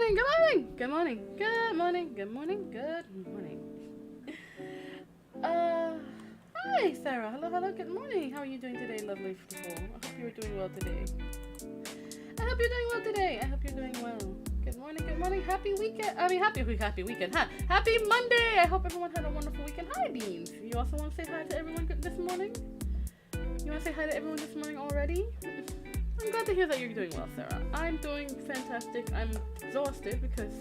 morning, good morning, good morning, good morning, good morning, good morning. Hi Sarah, hello, good morning. How are you doing today, lovely people? I hope you're doing well today. I hope you're doing well. Good morning, happy weekend. Happy weekend, huh? Happy Monday. I hope everyone had a wonderful weekend. Hi, Beans. You also want to say hi to everyone this morning? You want to say hi to everyone this morning already? I'm glad to hear that you're doing well, Sarah. I'm doing fantastic. I'm exhausted because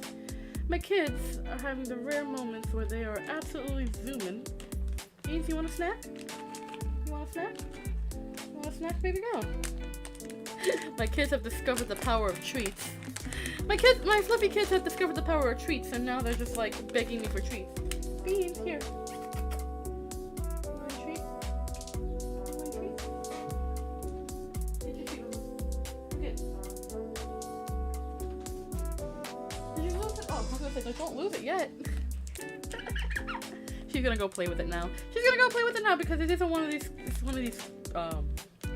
my kids are having the rare moments where they are absolutely zooming. Beans, you want a snack? You want a snack? You want a snack, baby girl? My kids have discovered the power of treats. My fluffy kids have discovered the power of treats, and now they're just like begging me for treats. Beans, here. You want a treat? You want a treat? Here's your treat. Okay. Did you lose it? Oh, I was gonna say, don't lose it yet. She's gonna go play with it now. She's gonna go play with it now because it isn't one of these. It's one of these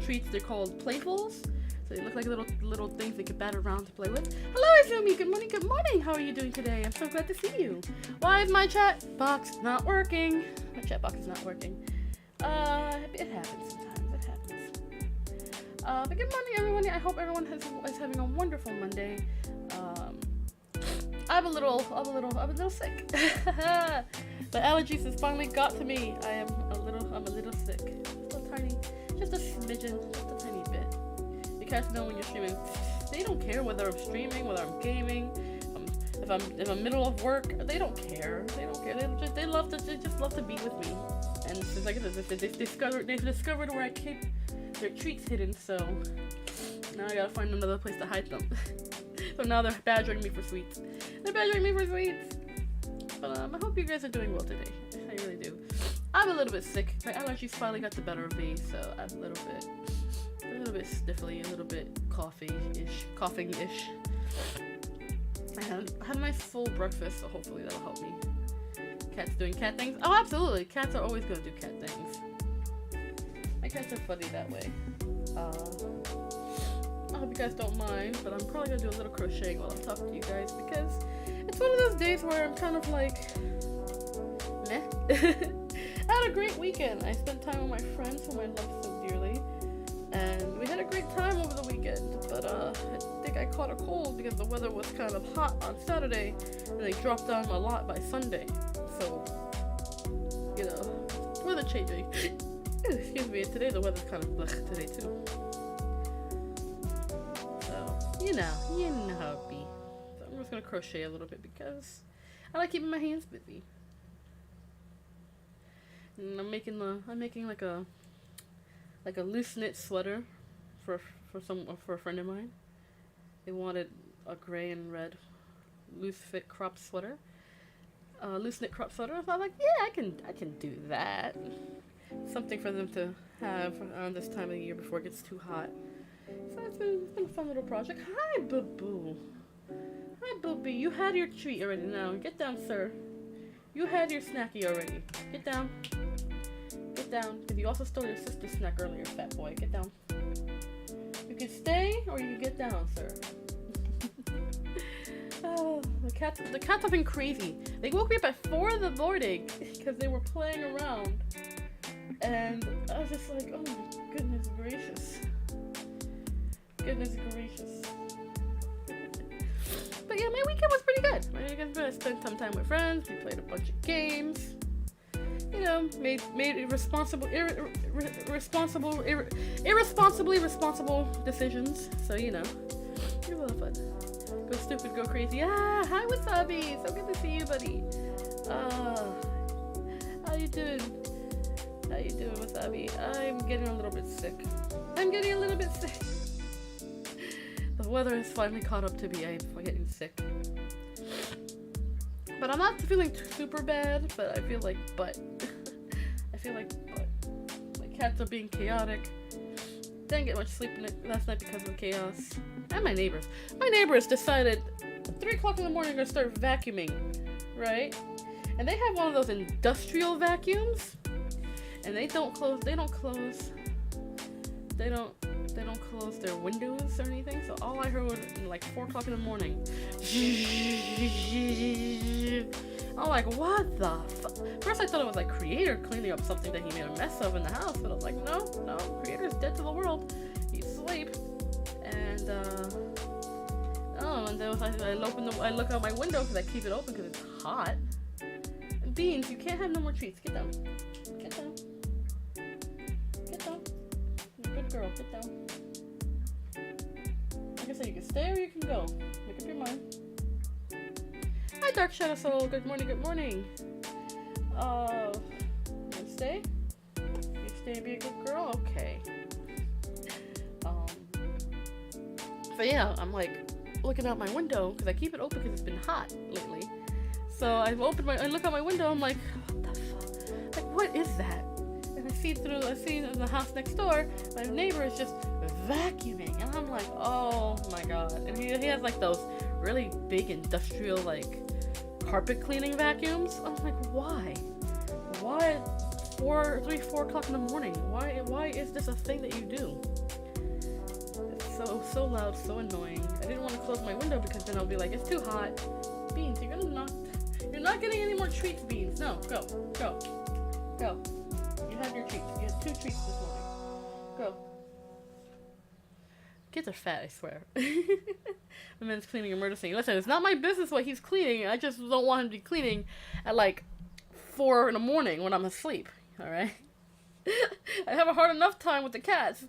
treats. They're called Playfuls. So they look like little things they can bat around to play with. Hello, Izumi. Good morning. How are you doing today? I'm so glad to see you. Why is my chat box not working? My chat box is not working. It happens sometimes. It happens. But good morning, everyone. I hope everyone is having a wonderful Monday. I'm a little sick. The allergies has finally got to me. I'm a little sick. So tiny, just a smidgen, just a tiny bit. You guys know when you're streaming, they don't care whether I'm streaming, whether I'm gaming, if I'm middle of work. They don't care. They just love to be with me. And it's like I said, they've discovered where I keep their treats hidden. So now I gotta find another place to hide them. So now they're badgering me for sweets. But I hope you guys are doing well today. I really do. I'm a little bit sick. My allergies finally got the better of me, so I'm a little bit sniffly, a little bit coughing-ish. I had a nice full breakfast, so hopefully that'll help me. Cats doing cat things? Oh, absolutely. Cats are always gonna do cat things. My cats are funny that way. I hope you guys don't mind, but I'm probably gonna do a little crocheting while I'm talking to you guys because it's one of those days where I'm kind of like, meh. I had a great weekend. I spent time with my friends whom I love so dearly, and we had a great time over the weekend, but I think I caught a cold because the weather was kind of hot on Saturday, and they dropped down a lot by Sunday, so, you know, weather changing. Excuse me, today the weather's kind of blech today too. You know how it be. So I'm just gonna crochet a little bit because I like keeping my hands busy. And I'm making like a loose knit sweater for a friend of mine. They wanted a gray and red loose fit crop sweater. Loose knit crop sweater. So I'm like, yeah, I can do that. Something for them to have around this time of the year before it gets too hot. So it's been a fun little project. Hi, Boo-Boo. Hi, Boo-Boo. You had your treat already now. Get down, sir. You had your snacky already. Get down. Get down. Because you also stole your sister's snack earlier, fat boy. Get down. You can stay or you can get down, sir. Oh, the cats have been crazy. They woke me up at 4 in the morning because they were playing around. And I was just like, oh my goodness gracious. Goodness gracious. But yeah, my weekend was pretty good. I spent some time with friends. We played a bunch of games. You know, made irresponsibly responsible decisions. So you know, it was a lot of fun. Go stupid, go crazy. Ah, hi Wasabi. So good to see you, buddy. How you doing? How you doing, Wasabi? I'm getting a little bit sick. The weather has finally caught up to me. I'm getting sick. But I'm not feeling super bad, but I feel like butt. My cats are being chaotic. Didn't get much sleep last night because of the chaos. And my neighbors. My neighbors decided 3 o'clock in the morning to start vacuuming, right? And they have one of those industrial vacuums. And they don't close don't close their windows or anything, so all I heard was like 4 o'clock in the morning. I'm like, what the fuck? First I thought it was like Creator cleaning up something that he made a mess of in the house, but I was like, no, Creator's dead to the world. He's asleep. And and then I look out my window because I keep it open because it's hot. And Beans, you can't have no more treats. Get down. Get down. Get down. You're a good girl. Get down. Like I said, you can stay or you can go. Make up your mind. Hi, Dark Shadow Soul. Good morning. Good morning. You gonna stay? You stay and be a good girl? Okay. But yeah, I'm like looking out my window because I keep it open because it's been hot lately. So I look out my window. I'm like, what the fuck? Like, what is that? And I see in the house next door, my neighbor is just vacuuming, and I'm like, oh my god. And he has like those really big industrial like carpet cleaning vacuums. I'm like, why? Why 4 o'clock in the morning? Why is this a thing that you do? So loud, so annoying. I didn't want to close my window because then I'll be like, it's too hot. Beans, you're not getting any more treats, Beans. No, go. You had your treats. You had 2 treats this morning. Go. Kids are fat, I swear. My man's cleaning a murder scene. Listen, it's not my business what he's cleaning. I just don't want him to be cleaning at like 4 in the morning when I'm asleep. Alright? I have a hard enough time with the cats.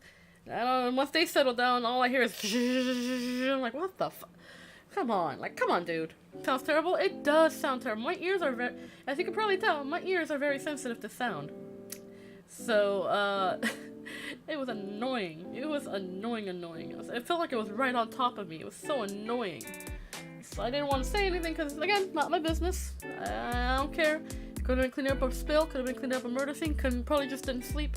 I don't know, once they settle down, all I hear is I'm like, what the fuck? Come on, dude. Sounds terrible? It does sound terrible. My ears are very, as you can probably tell, my ears are very sensitive to sound. So, it was annoying. It was annoying. It felt like it was right on top of me. It was so annoying. So I didn't want to say anything because, again, not my business. I don't care. Could have been cleaning up a spill, could have been cleaning up a murder scene, probably just didn't sleep.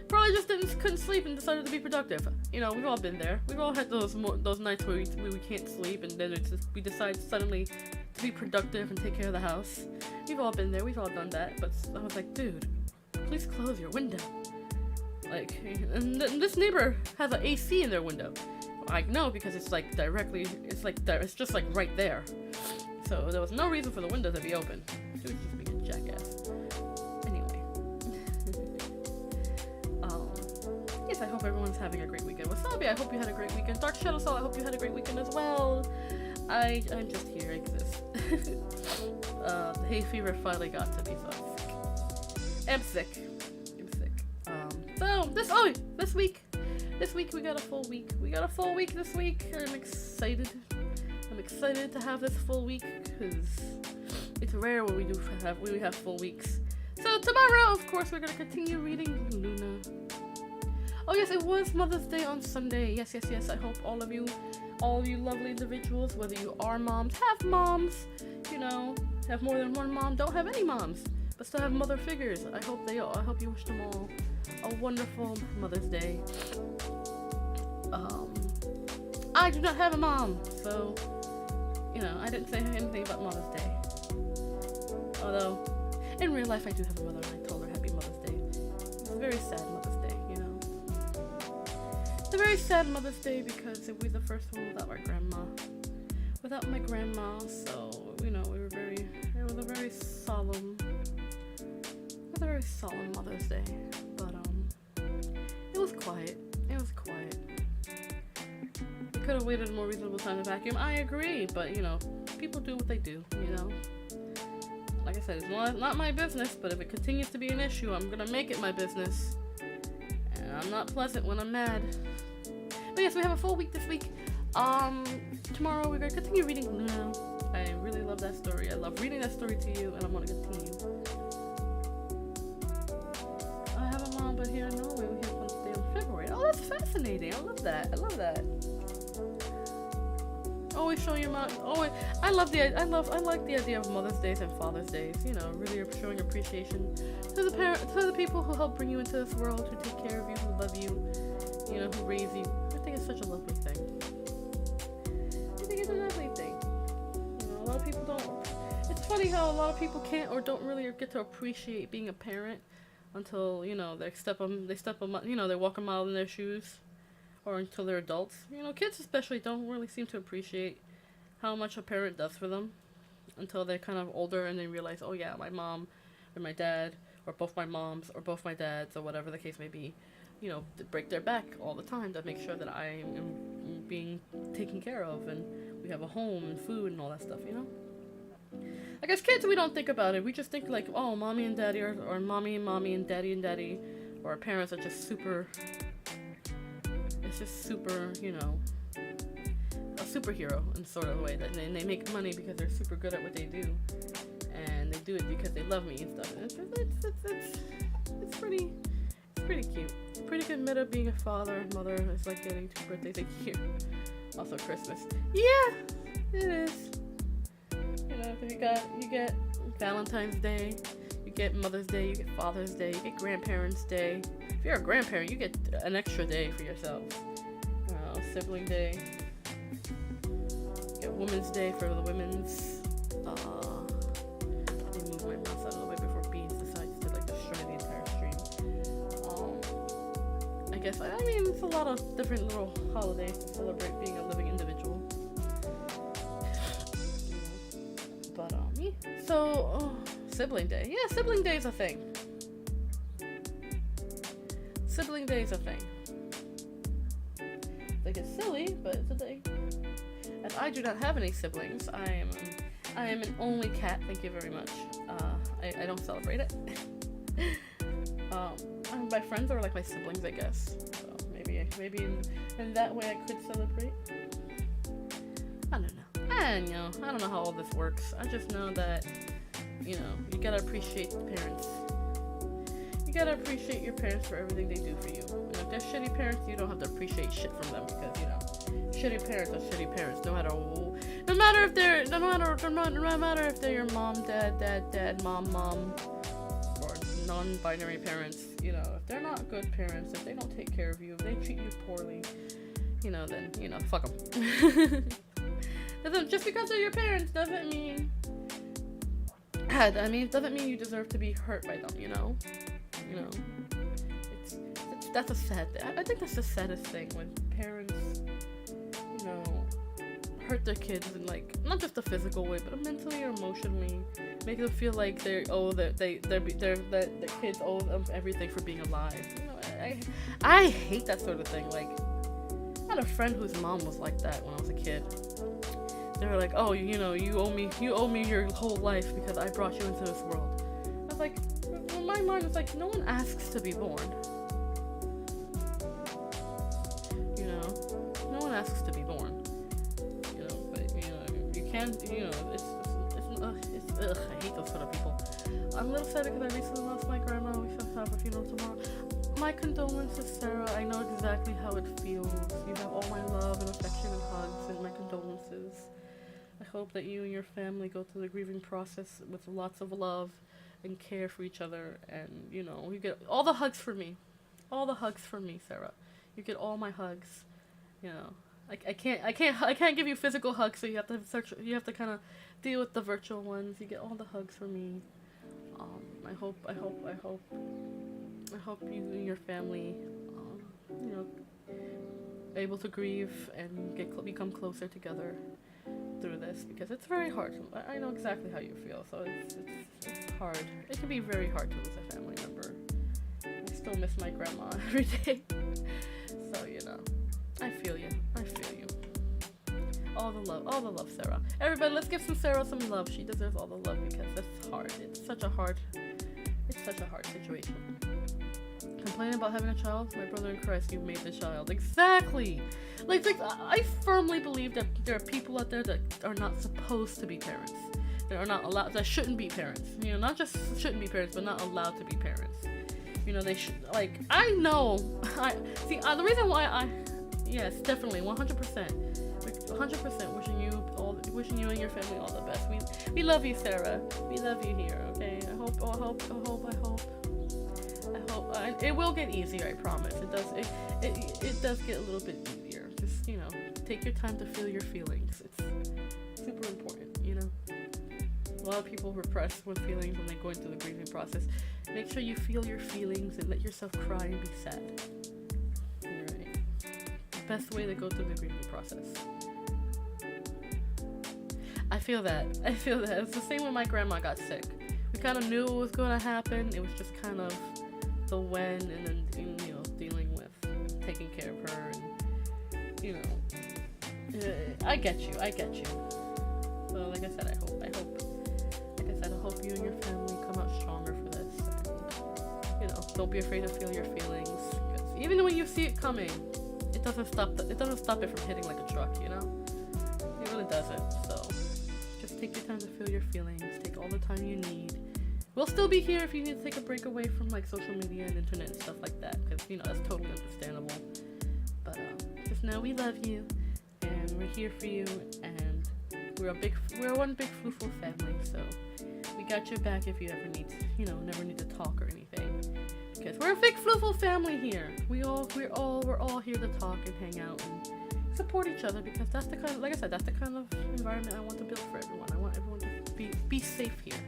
Couldn't sleep and decided to be productive. You know, we've all been there. We've all had those nights where we can't sleep and then we decide suddenly to be productive and take care of the house. We've all been there. We've all done that. But I was like, dude, please close your window. Like, and this neighbor has an AC in their window. I know because it's like it's just like right there. So there was no reason for the window to be open. She was just being a jackass. Yes, I hope everyone's having a great weekend. Wasabi, I hope you had a great weekend. Dark Shadow Soul, I hope you had a great weekend as well. I'm just here, I exist. The hay fever finally got to me, so I'm sick. So this week we got a full week. This week. I'm excited to have this full week because it's rare when we have full weeks. So tomorrow, of course, we're gonna continue reading Luna. Oh yes, it was Mother's Day on Sunday. Yes. I hope all of you lovely individuals, whether you are moms, have moms, you know, have more than one mom, don't have any moms, but still have mother figures. I hope you wish them all a wonderful Mother's Day. I do not have a mom, so, you know, I didn't say anything about Mother's Day. Although, in real life I do have a mother and I told her Happy Mother's Day. It's a very sad Mother's Day, you know. It's a very sad Mother's Day because it was the first one without my grandma. Without my grandma, so, you know, it was a very solemn Mother's Day. But, it was quiet. We could have waited a more reasonable time to vacuum. I agree, but, you know, people do what they do, you know. Like I said, it's not my business, but if it continues to be an issue, I'm gonna make it my business. And I'm not pleasant when I'm mad. But yes, we have a full week this week. Tomorrow we're gonna continue reading Luna. I really love that story. I love reading that story to you, and I'm gonna continue. I have a mom, but here in Norway we have Mother's Day in February. Oh, that's fascinating. I love that. Always show your mom. Always, I like the idea of Mother's Days and Father's Days. You know, really showing appreciation to the people who help bring you into this world, who take care of you, who love you, you know, who raise you. I think it's such a lovely thing. You know, a lot of people don't. It's funny how a lot of people can't or don't really get to appreciate being a parent until, you know, they step on, you know, they walk a mile in their shoes, or until they're adults. You know, kids especially don't really seem to appreciate how much a parent does for them until they're kind of older and they realize, oh yeah, my mom or my dad or both my moms or both my dads or whatever the case may be, you know, to break their back all the time to make sure that I am being taken care of and we have a home and food and all that stuff, you know? Like, as kids, we don't think about it. We just think, like, oh, mommy and daddy, or mommy and daddy, or our parents are just super, it's just super, you know, a superhero in sort of a way. That they make money because they're super good at what they do. And they do it because they love me and stuff. And it's pretty cute. Pretty good meta being a father and mother. It's like getting 2 birthdays a year. Also Christmas. Yeah, it is. You know, because you get Valentine's Day, you get Mother's Day, you get Father's Day, you get Grandparents' Day. If you're a grandparent, you get an extra day for yourself. Sibling Day. You get Women's Day for the women's. Let me move my mouse out a little bit before Beans decides to like destroy the entire stream. I guess I mean it's a lot of different little holidays to celebrate being a living individual. But so Sibling Day. Yeah, Sibling Day is a thing. Sibling Day is a thing. Like, it's silly, but it's a thing. As I do not have any siblings, I am an only cat. Thank you very much. I don't celebrate it. My friends are like my siblings, I guess. So maybe in that way I could celebrate. I don't know. I don't know how all this works. I just know that, you know, you gotta appreciate the parents. You gotta appreciate your parents for everything they do for you. And if they're shitty parents, you don't have to appreciate shit from them because, you know, shitty parents are shitty parents. No matter if they're your mom, dad, mom, or non-binary parents. You know, if they're not good parents, if they don't take care of you, if they treat you poorly, you know, then, you know, fuck them. Just because they're your parents doesn't mean it doesn't mean you deserve to be hurt by them, you know? You know, that's a sad thing. I think that's the saddest thing when parents, you know, hurt their kids in, like, not just a physical way, but mentally or emotionally, make them feel like the kids owe them everything for being alive. You know, I hate that sort of thing. Like, I had a friend whose mom was like that when I was a kid. They were like, oh, you know, you owe me your whole life because I brought you into this world. I was like, in my mind, it's like, no one asks to be born. You know, no one asks to be born. You know, but, you know, you can't, you know, it's I hate those sort of people. I'm a little sad because I recently lost my grandma. We shall have a funeral tomorrow. My condolences, Sarah. I know exactly how it feels. You have all my love and affection and hugs, and my condolences. I hope that you and your family go through the grieving process with lots of love and care for each other, and, you know, you get all the hugs for me. All the hugs from me, Sarah. You get all my hugs. You know, I can't give you physical hugs, so you have to kind of deal with the virtual ones. You get all the hugs from me. I hope you and your family, you know, able to grieve and become closer together through this, because it's very hard. I know exactly how you feel, so it's hard. It can be very hard to lose a family member. I still miss my grandma every day. So, you know, I feel you. All the love, Sarah. Everybody, let's give Sarah some love. She deserves all the love because it's hard. It's such a hard situation. Complaining about having a child? My brother in Christ, you made the child. Exactly! Like, I firmly believe that there are people out there that are not supposed to be parents. That are not allowed, that shouldn't be parents. You know, not just shouldn't be parents, but not allowed to be parents. You know, they should, like, I know, the reason why yes, definitely, 100%. 100% wishing you and your family all the best. We love you, Sarah. We love you here, okay? I hope it will get easier, I promise. It does get a little bit easier. Just, you know, take your time to feel your feelings. It's super important, you know? A lot of people repress with feelings when they're going through the grieving process. Make sure you feel your feelings and let yourself cry and be sad. Alright. best way to go through the grieving process. I feel that. It's the same when my grandma got sick. We kind of knew it was going to happen. It was just kind of the when, and then, you know, dealing with taking care of her, and, you know, I get you. So, like I said, I hope you and your family come out stronger for this. And, you know, don't be afraid to feel your feelings. Because even when you see it coming, it doesn't stop it from hitting like a truck, you know? It really doesn't. So, just take your time to feel your feelings. Take all the time you need. We'll still be here if you need to take a break away from like social media and internet and stuff like that, because, you know, that's totally understandable. But just know we love you, and we're here for you, and we're one big Floofle family. So we got your back if you ever need to, you know, never need to talk or anything, because we're a big Floofle family here. We're all here to talk and hang out and support each other, because that's the kind of, like I said, that's the kind of environment I want to build for everyone. I want everyone to be safe here.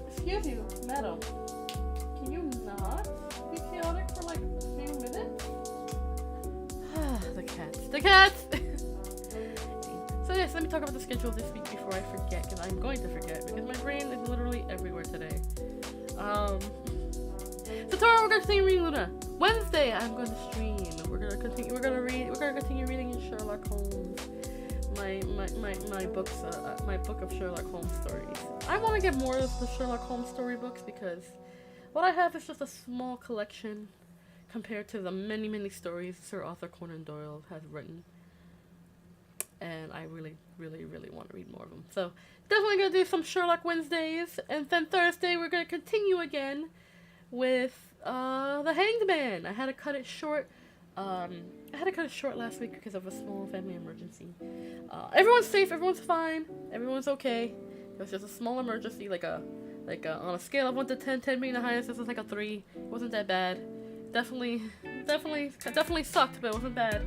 Excuse you, madam. Can you not be chaotic for like a few minutes? The cats! So yes, let me talk about the schedule this week before I forget, because I'm going to forget, because my brain is literally everywhere today. So tomorrow we're going to continue reading Luna. Wednesday I'm going to stream. We're going to continue reading in Sherlock Holmes. My book of Sherlock Holmes stories. I want to get more of the Sherlock Holmes storybooks, because what I have is just a small collection compared to the many, many stories Sir Arthur Conan Doyle has written. And I really, really, really want to read more of them. So definitely going to do some Sherlock Wednesdays. And then Thursday we're going to continue again with The Hanged Man. I had to cut it short. Last week because of a small family emergency. Everyone's safe, everyone's fine, everyone's okay. It was just a small emergency, like on a scale of 1 to 10, 10 being the highest, this was like a 3. It wasn't that bad. Definitely sucked, but it wasn't bad.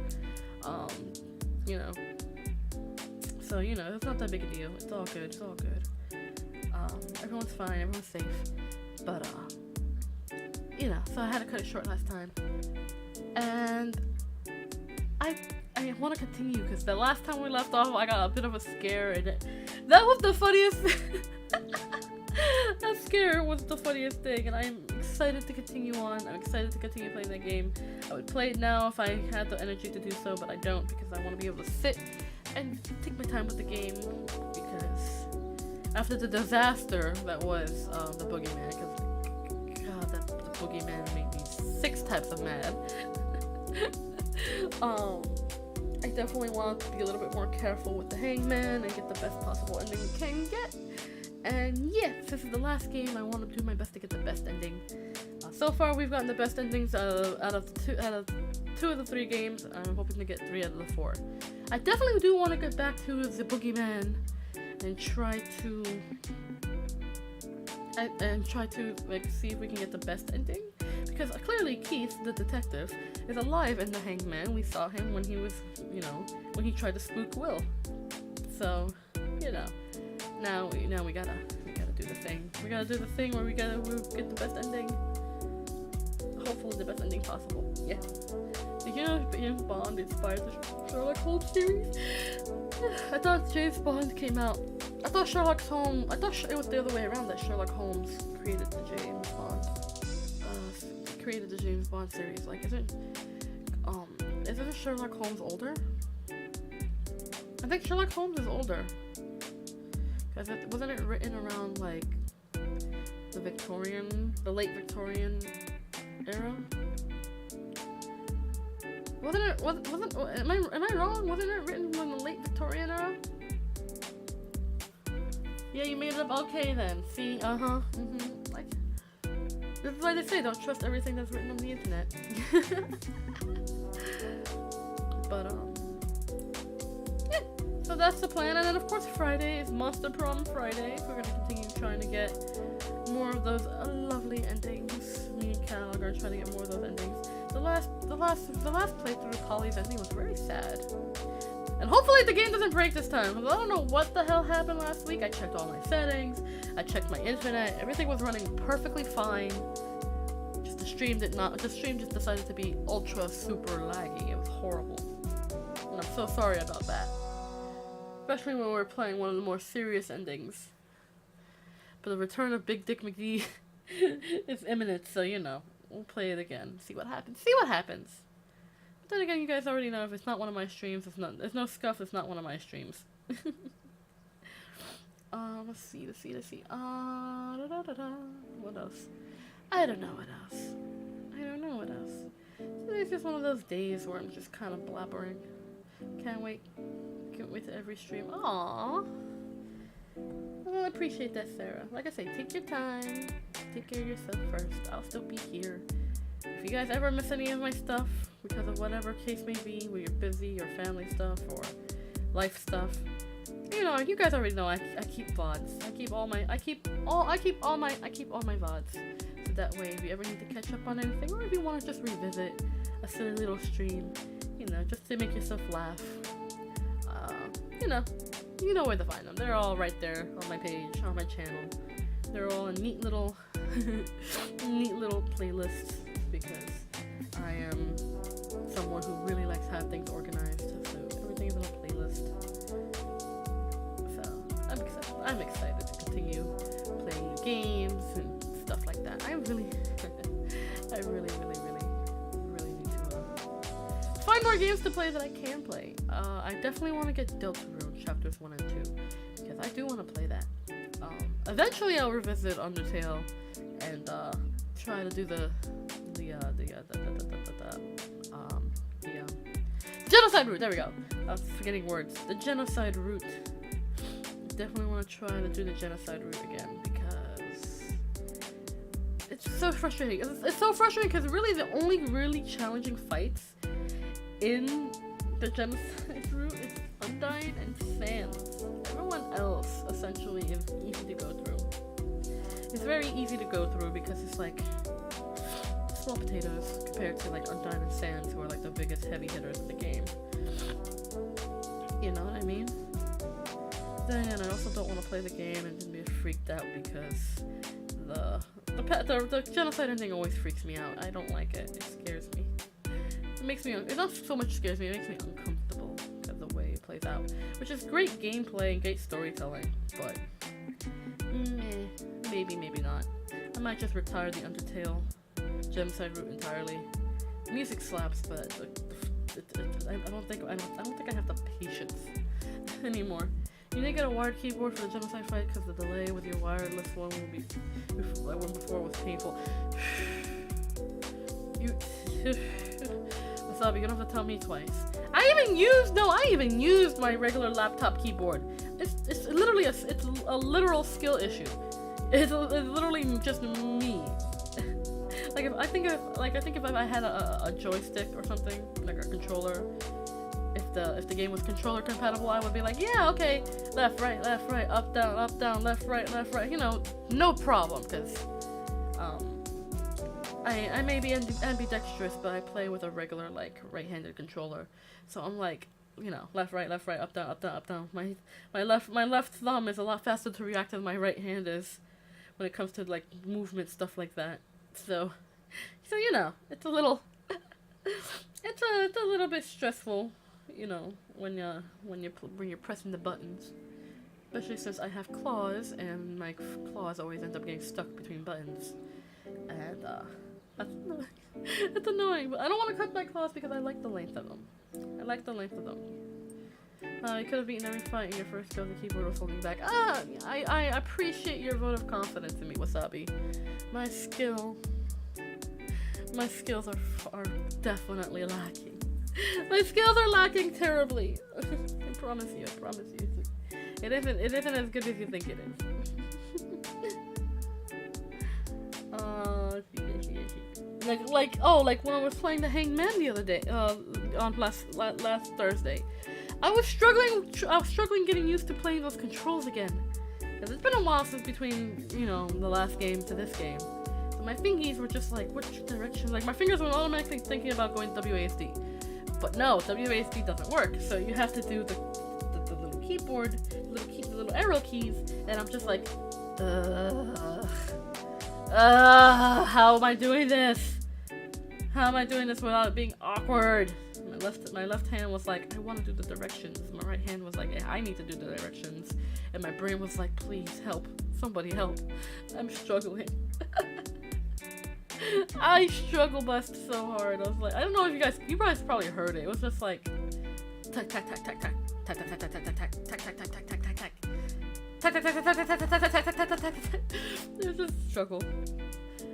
You know. So, you know, it's not that big a deal. It's all good. Everyone's fine, everyone's safe. But, you know, so I had to cut it short last time. And I want to continue, because the last time we left off, I got a bit of a scare, and that was the funniest. That scare was the funniest thing, and I'm excited to continue on. I'm excited to continue playing that game. I would play it now if I had the energy to do so, but I don't, because I want to be able to sit and take my time with the game, because after the disaster that was the boogeyman, because God, the boogeyman made me 6 types of mad. I definitely want to be a little bit more careful with the Hangman and get the best possible ending we can get. And yeah, this is the last game. I want to do my best to get the best ending. So far, we've gotten the best endings out of 2 of the 3 games. I'm hoping to get 3 out of the 4. I definitely do want to get back to the boogeyman and try to like see if we can get the best ending. Because clearly Keith, the detective, is alive in the Hangman. We saw him when he was, you know, when he tried to spook Will. So, you know, now we gotta do the thing. We gotta do the thing where we get the best ending. Hopefully the best ending possible. Yeah. Did you know James Bond inspired the Sherlock Holmes series? I thought James Bond came out. I thought it was the other way around, that Sherlock Holmes created the James Bond series. Like, isn't Sherlock Holmes older? I think Sherlock Holmes is older. Because wasn't it written around like the late Victorian era? Am I wrong? Wasn't it written in the late Victorian era? Yeah, you made it up. Okay then. See, like, this is why they say don't trust everything that's written on the internet. But yeah. So that's the plan, and then of course Friday is Monster Prom Friday. So we're gonna continue trying to get more of those lovely endings. Me and Cal are gonna try to get more of those endings. The last playthrough of Holly's ending was very sad. And hopefully the game doesn't break this time, because I don't know what the hell happened last week. I checked all my settings, I checked my internet, everything was running perfectly fine. Just a stream just decided to be ultra super laggy. It was horrible. And I'm so sorry about that. Especially when we're playing one of the more serious endings. But the return of Big Dick McGee is imminent, so you know, we'll play it again. See what happens. But then again, you guys already know if it's not one of my streams, there's no scuff, it's not one of my streams. Let's see. What else? I don't know what else. Today's just one of those days where I'm just kind of blabbering. Can't wait to every stream. Aww. Well, I appreciate that, Sarah. Like I say, take your time. Take care of yourself first. I'll still be here. If you guys ever miss any of my stuff, because of whatever case may be, where you're busy, or family stuff, or life stuff, you know, you guys already know I keep VODs. I keep all my VODs. So that way, if you ever need to catch up on anything, or if you want to just revisit a silly little stream, you know, just to make yourself laugh, you know where to find them. They're all right there on my page, on my channel. They're all in neat little playlists, because I am someone who really likes to have things organized, so everything is in a playlist. So I'm excited to continue playing games and stuff like that. I really need to find more games to play that I can play. I definitely want to get Deltarune chapters 1 and 2, because I do want to play that. Eventually I'll revisit Undertale and try to do the genocide route. There we go. I was forgetting words. The genocide route. Definitely want to try to do the genocide route again, because it's so frustrating. It's so frustrating because really the only really challenging fights in the genocide route is Undyne and Sans. Everyone else essentially is easy to go through. It's very easy to go through because it's like small potatoes compared to like Undyne and Sans, who are like the biggest heavy hitters in the game. You know what I mean? Then I also don't want to play the game and then be freaked out because the genocide ending always freaks me out. I don't like it. It scares me. It makes me. It not so much scares me. It makes me uncomfortable because of the way it plays out, which is great gameplay and great storytelling, but maybe not. I might just retire the Undertale genocide route entirely. The music slaps, but I don't think I have the patience anymore. You didn't get a wired keyboard for the genocide fight because the delay with your wireless one will be one before was painful. Wasabi, you don't have to tell me twice. I even used my regular laptop keyboard. It's literally a literal skill issue. It's literally just me. I think if I had a joystick or something, like a controller, if the game was controller compatible, I would be like, yeah, okay, left, right, up, down, left, right, you know, no problem, because I may be ambidextrous, but I play with a regular, like, right-handed controller, so I'm like, you know, left, right, up, down. My left thumb is a lot faster to react than my right hand is when it comes to, like, movement, stuff like that. So you know, it's a little bit stressful, you know, when you're pressing the buttons, especially since I have claws and my claws always end up getting stuck between buttons, and it's annoying. But I don't want to cut my claws because I like the length of them. You could have beaten every fight in your first go. The keyboard was holding back. I appreciate your vote of confidence in me, Wasabi. My skills are definitely lacking. My skills are lacking terribly. I promise you. It isn't as good as you think it is. Like when I was playing the Hangman the other day, on last Thursday, I was struggling getting used to playing those controls again. Cause it's been a while since between, you know, the last game to this game. So my fingies were just like, which direction? Like my fingers were automatically thinking about going WASD. But no, WASD doesn't work. So you have to do the little keyboard, the little arrow keys, and I'm just like, how am I doing this? How am I doing this without it being awkward? My left hand was like, I want to do the directions. My right hand was like, I need to do the directions. And my brain was like, please help. Somebody help. I'm struggling. I struggle bust so hard. I was like, I don't know if you guys probably heard it. It was just like, tack, tack, tack, tack, tack, tack, tack, tack, tack, tack, tack, tack, tack, tack, tack, tack, tack, tack, tack. There's just struggle.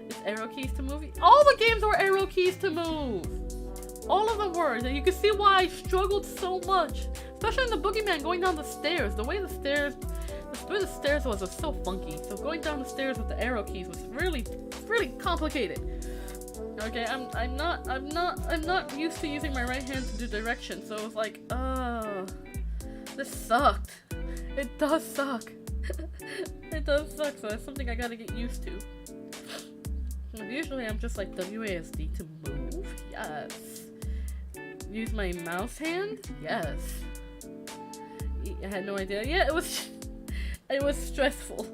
It's arrow keys to move. All the games were arrow keys to move. All of them were. You can see why I struggled so much. Especially in the boogeyman going down the stairs. The way the stairs was so funky. So going down the stairs with the arrow keys was really complicated. Okay, I'm not used to using my right hand to do directions. So it was like, oh, this sucked. It does suck. It does suck, so that's something I gotta get used to. Usually I'm just like WASD to move. Yes. Use my mouse hand? Yes. I had no idea. Yeah, it was stressful.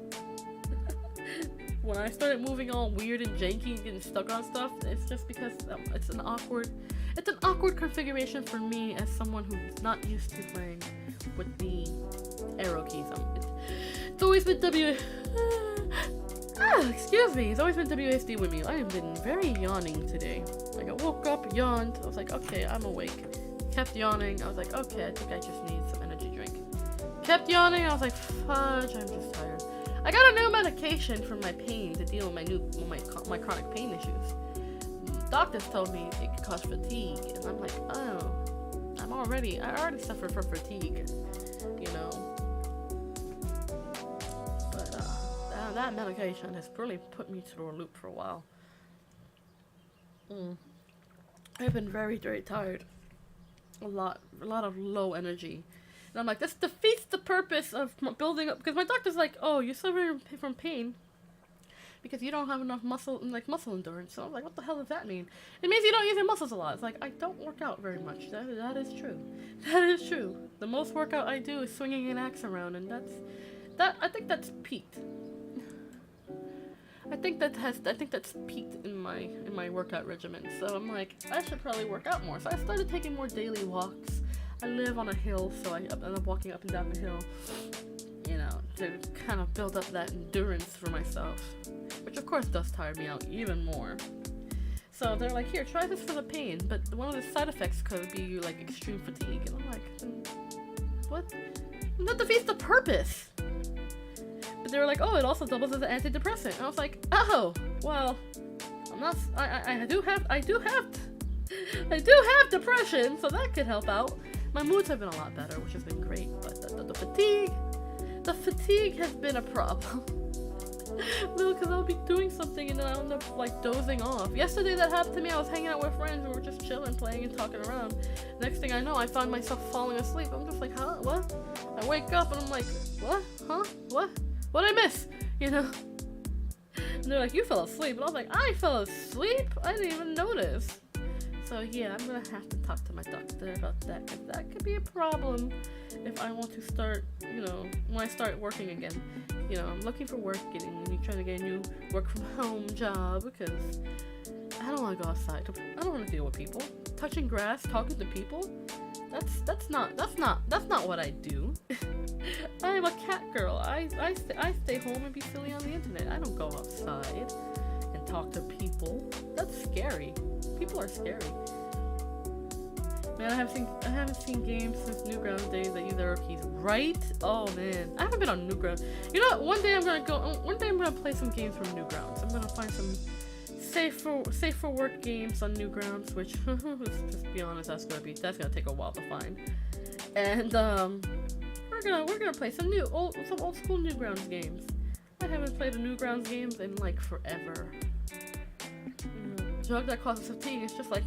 When I started moving all weird and janky and getting stuck on stuff, it's just because it's an awkward configuration for me as someone who's not used to playing with the arrow keys. It's always been excuse me. It's always been WSD with me. I have been very yawning today. Like I woke up, yawned. I was like, okay, I'm awake. Kept yawning. I was like, okay, I think I just need some energy drink. Kept yawning. I was like, fudge, I'm just tired. I got a new medication for my pain to deal with my chronic pain issues. Doctors told me it could cause fatigue, and I'm like, oh, I already suffer from fatigue, you know. But that medication has really put me through a loop for a while. I've been very, very tired. A lot of low energy. And I'm like, this defeats the purpose of building up, because my doctor's like, oh, you're suffering from pain because you don't have enough muscle endurance. So I'm like, what the hell does that mean? It means you don't use your muscles a lot. It's like, I don't work out very much. That is true. That is true. The most workout I do is swinging an axe around, and I think that's peaked. I think that's peaked in my workout regimen. So I'm like, I should probably work out more. So I started taking more daily walks. I live on a hill, so I end up walking up and down the hill, you know, to kind of build up that endurance for myself, which of course does tire me out even more. So they're like, here, try this for the pain, but one of the side effects could be like extreme fatigue. And I'm like, what? That defeats the purpose. But they were like, oh, it also doubles as an antidepressant. And I was like, oh, well, I'm not. I do have depression, so that could help out. My moods have been a lot better, which has been great, but the fatigue has been a problem. No, because I'll be doing something and then I'll end up like dozing off. Yesterday that happened to me. I was hanging out with friends. We were just chilling, playing and talking around. Next thing I know, I found myself falling asleep. I'm just like, huh? What? I wake up and I'm like, what? Huh? What? What'd I miss? You know? And they're like, you fell asleep. And I was like, I fell asleep? I didn't even notice. So yeah, I'm gonna have to talk to my doctor about that, because that could be a problem if I want to start, you know, when I start working again. You know, I'm looking for work, trying to get a new work from home job, because I don't want to go outside. I don't want to deal with people. Touching grass, talking to people, that's not what I do. I am a cat girl. I stay home and be silly on the internet. I don't go outside and talk to people. That's scary. People are scary. Man, I haven't seen games since Newgrounds days that use arrow keys. Right? Oh man, I haven't been on Newgrounds. You know what? One day I'm gonna play some games from Newgrounds. I'm gonna find some safe for work games on Newgrounds, which just be honest, that's gonna take a while to find. And we're gonna play some old school Newgrounds games. I haven't played the Newgrounds games in like forever. Drug that causes fatigue is just like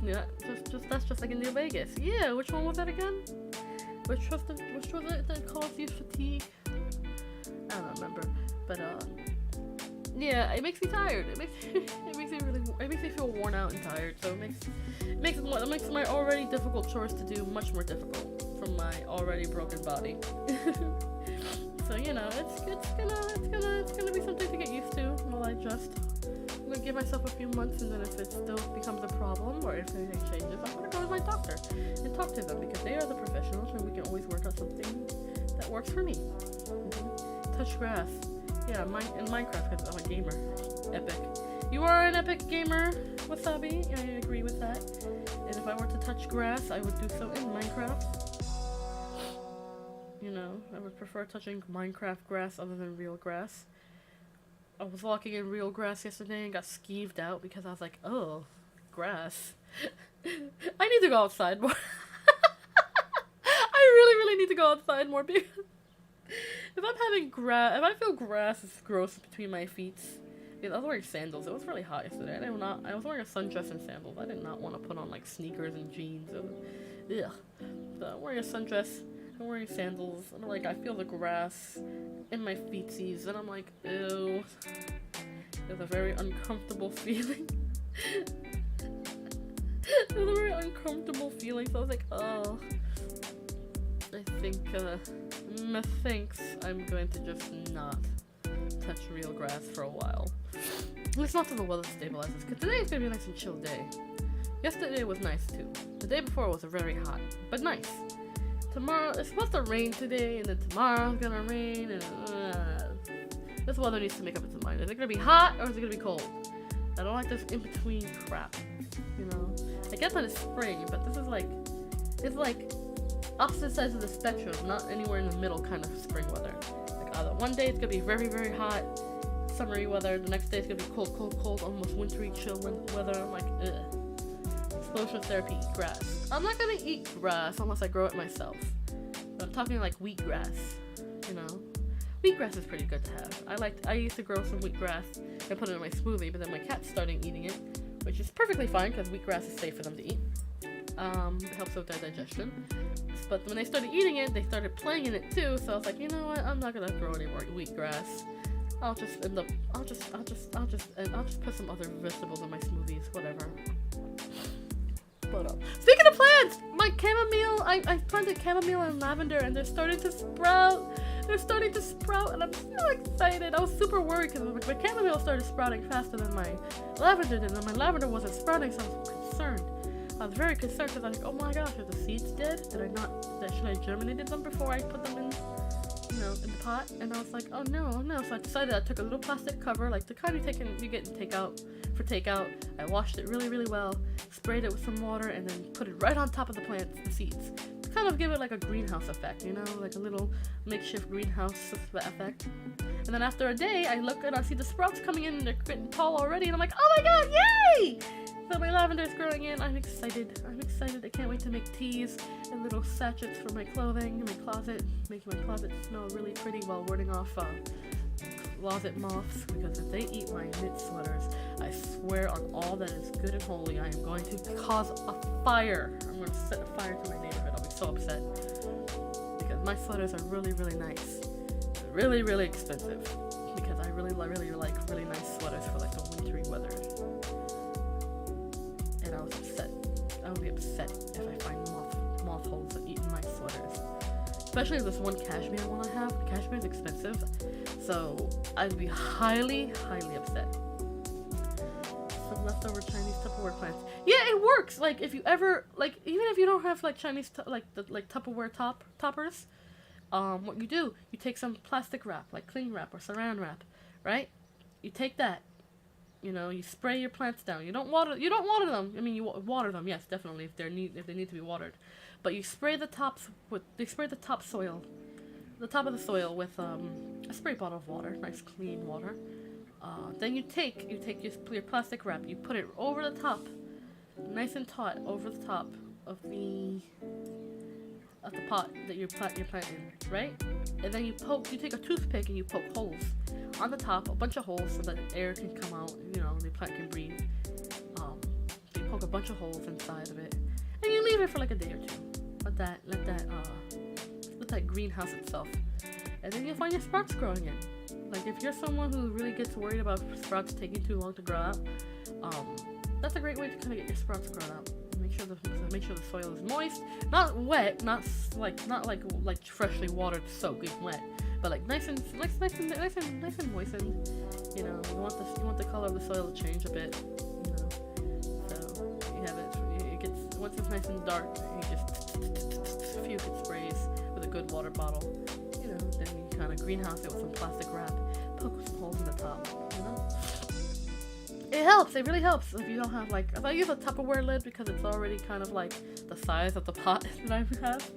that's just like in New Vegas. Yeah, which one was that again? Which was it that caused you fatigue? I don't remember, but yeah, it makes me tired. It makes me feel worn out and tired. So it makes my already difficult chores to do much more difficult from my already broken body. So you know, it's gonna be something to get used to while I adjust. I'm gonna give myself a few months, and then if it still becomes a problem or if anything changes, I'm gonna go to my doctor and talk to them because they are the professionals, and we can always work out something that works for me. Touch grass. Yeah, in Minecraft because I'm a gamer. Epic. You are an epic gamer, Wasabi. I agree with that. And if I were to touch grass, I would do so in Minecraft. You know, I would prefer touching Minecraft grass other than real grass. I was walking in real grass yesterday and got skeeved out because I was like, oh, grass. I need to go outside more. I really need to go outside more because if I'm having grass, if I feel grass is gross between my feet. Because I was wearing sandals. It was really hot yesterday. I was wearing a sundress and sandals. I did not want to put on like sneakers and jeans. Ugh. So I'm wearing a sundress. I'm wearing sandals, and like I feel the grass in my feetsies, and I'm like, ew. It's a very uncomfortable feeling. It was a very uncomfortable feeling, so I was like, oh. I think, methinks I'm going to just not touch real grass for a while. At least not till the weather stabilizes, because today is going to be a nice and chill day. Yesterday was nice too. The day before was very hot, but nice. Tomorrow, it's supposed to rain today, and then tomorrow's gonna rain, and this weather needs to make up its mind. Is it gonna be hot, or is it gonna be cold? I don't like this in-between crap, you know? I get that it's spring, but this is like, it's like opposite sides of the spectrum, not anywhere in the middle kind of spring weather. Like one day it's gonna be very hot, summery weather, the next day it's gonna be cold, almost wintry chill weather. I'm like, ugh. Social therapy, eat grass. I'm not gonna eat grass unless I grow it myself. But I'm talking like wheatgrass, you know? Wheatgrass is pretty good to have. I used to grow some wheatgrass and put it in my smoothie, but then my cats started eating it, which is perfectly fine because wheatgrass is safe for them to eat. It helps with their digestion. But when they started eating it, they started playing in it too, so I was like, you know what, I'm not gonna grow any more wheatgrass. I'll just put some other vegetables in my smoothies, whatever. Speaking of plants, my chamomile, I planted chamomile and lavender, and they're starting to sprout. And I'm so excited. I was super worried because my chamomile started sprouting faster than my lavender did, and my lavender wasn't sprouting, so I was concerned. I was very concerned because I was like, oh my gosh, are the seeds dead? Should I germinated them before I put them in, you know, in the pot? And I was like, oh no. So I decided I took a little plastic cover, like the kind you get in for takeout. I washed it really well, sprayed it with some water, and then put it right on top of the plants, the seeds. To kind of give it like a greenhouse effect, you know, like a little makeshift greenhouse effect. And then after a day, I look and I see the sprouts coming in, and they're getting tall already, and I'm like, oh my god, yay! So my lavender is growing in. I'm excited. I can't wait to make teas and little sachets for my clothing in my closet, making my closet smell really pretty while warding off closet moths, because if they eat my knit sweaters, I swear on all that is good and holy, I am going to cause a fire. I'm going to set a fire to my neighborhood. I'll be so upset because my sweaters are really nice, really expensive, because I really like really nice sweaters for like the wintry weather. And I was upset. I would be upset if I find moth holes that eat my sweaters. Especially this one cashmere one I have. Cashmere is expensive, so I'd be highly upset. Some leftover Chinese Tupperware plants. Yeah, it works. Like if you ever even if you don't have like Chinese Tupperware toppers, what you do, you take some plastic wrap, like cling wrap or saran wrap, right? You take that. You know, you spray your plants down. You don't water them. I mean, you water them, yes, definitely if they need to be watered. But you spray the top of the soil with a spray bottle of water, nice clean water. Then you take your plastic wrap, you put it over the top, nice and taut over the top of the pot that you plant your plant in, right? And then you take a toothpick and you poke holes on the top, a bunch of holes so that air can come out, you know, the plant can breathe. So you poke a bunch of holes inside of it, and you leave it for like a day or two. Let that greenhouse itself, and then you'll find your sprouts growing in. Like if you're someone who really gets worried about sprouts taking too long to grow out, that's a great way to kind of get your sprouts grown out. Make sure the soil is moist, not wet, not like freshly watered, soaking wet, but like nice and moistened. You know, you want the color of the soil to change a bit. You know, so you have it gets once it's nice and dark, you just a few good sprays with a good water bottle. You know, then you kind of greenhouse it with some plastic wrap, poke some holes in the top. You know, it helps. It really helps if you don't have like. If I use a Tupperware lid because it's already kind of like the size of the pot that I have,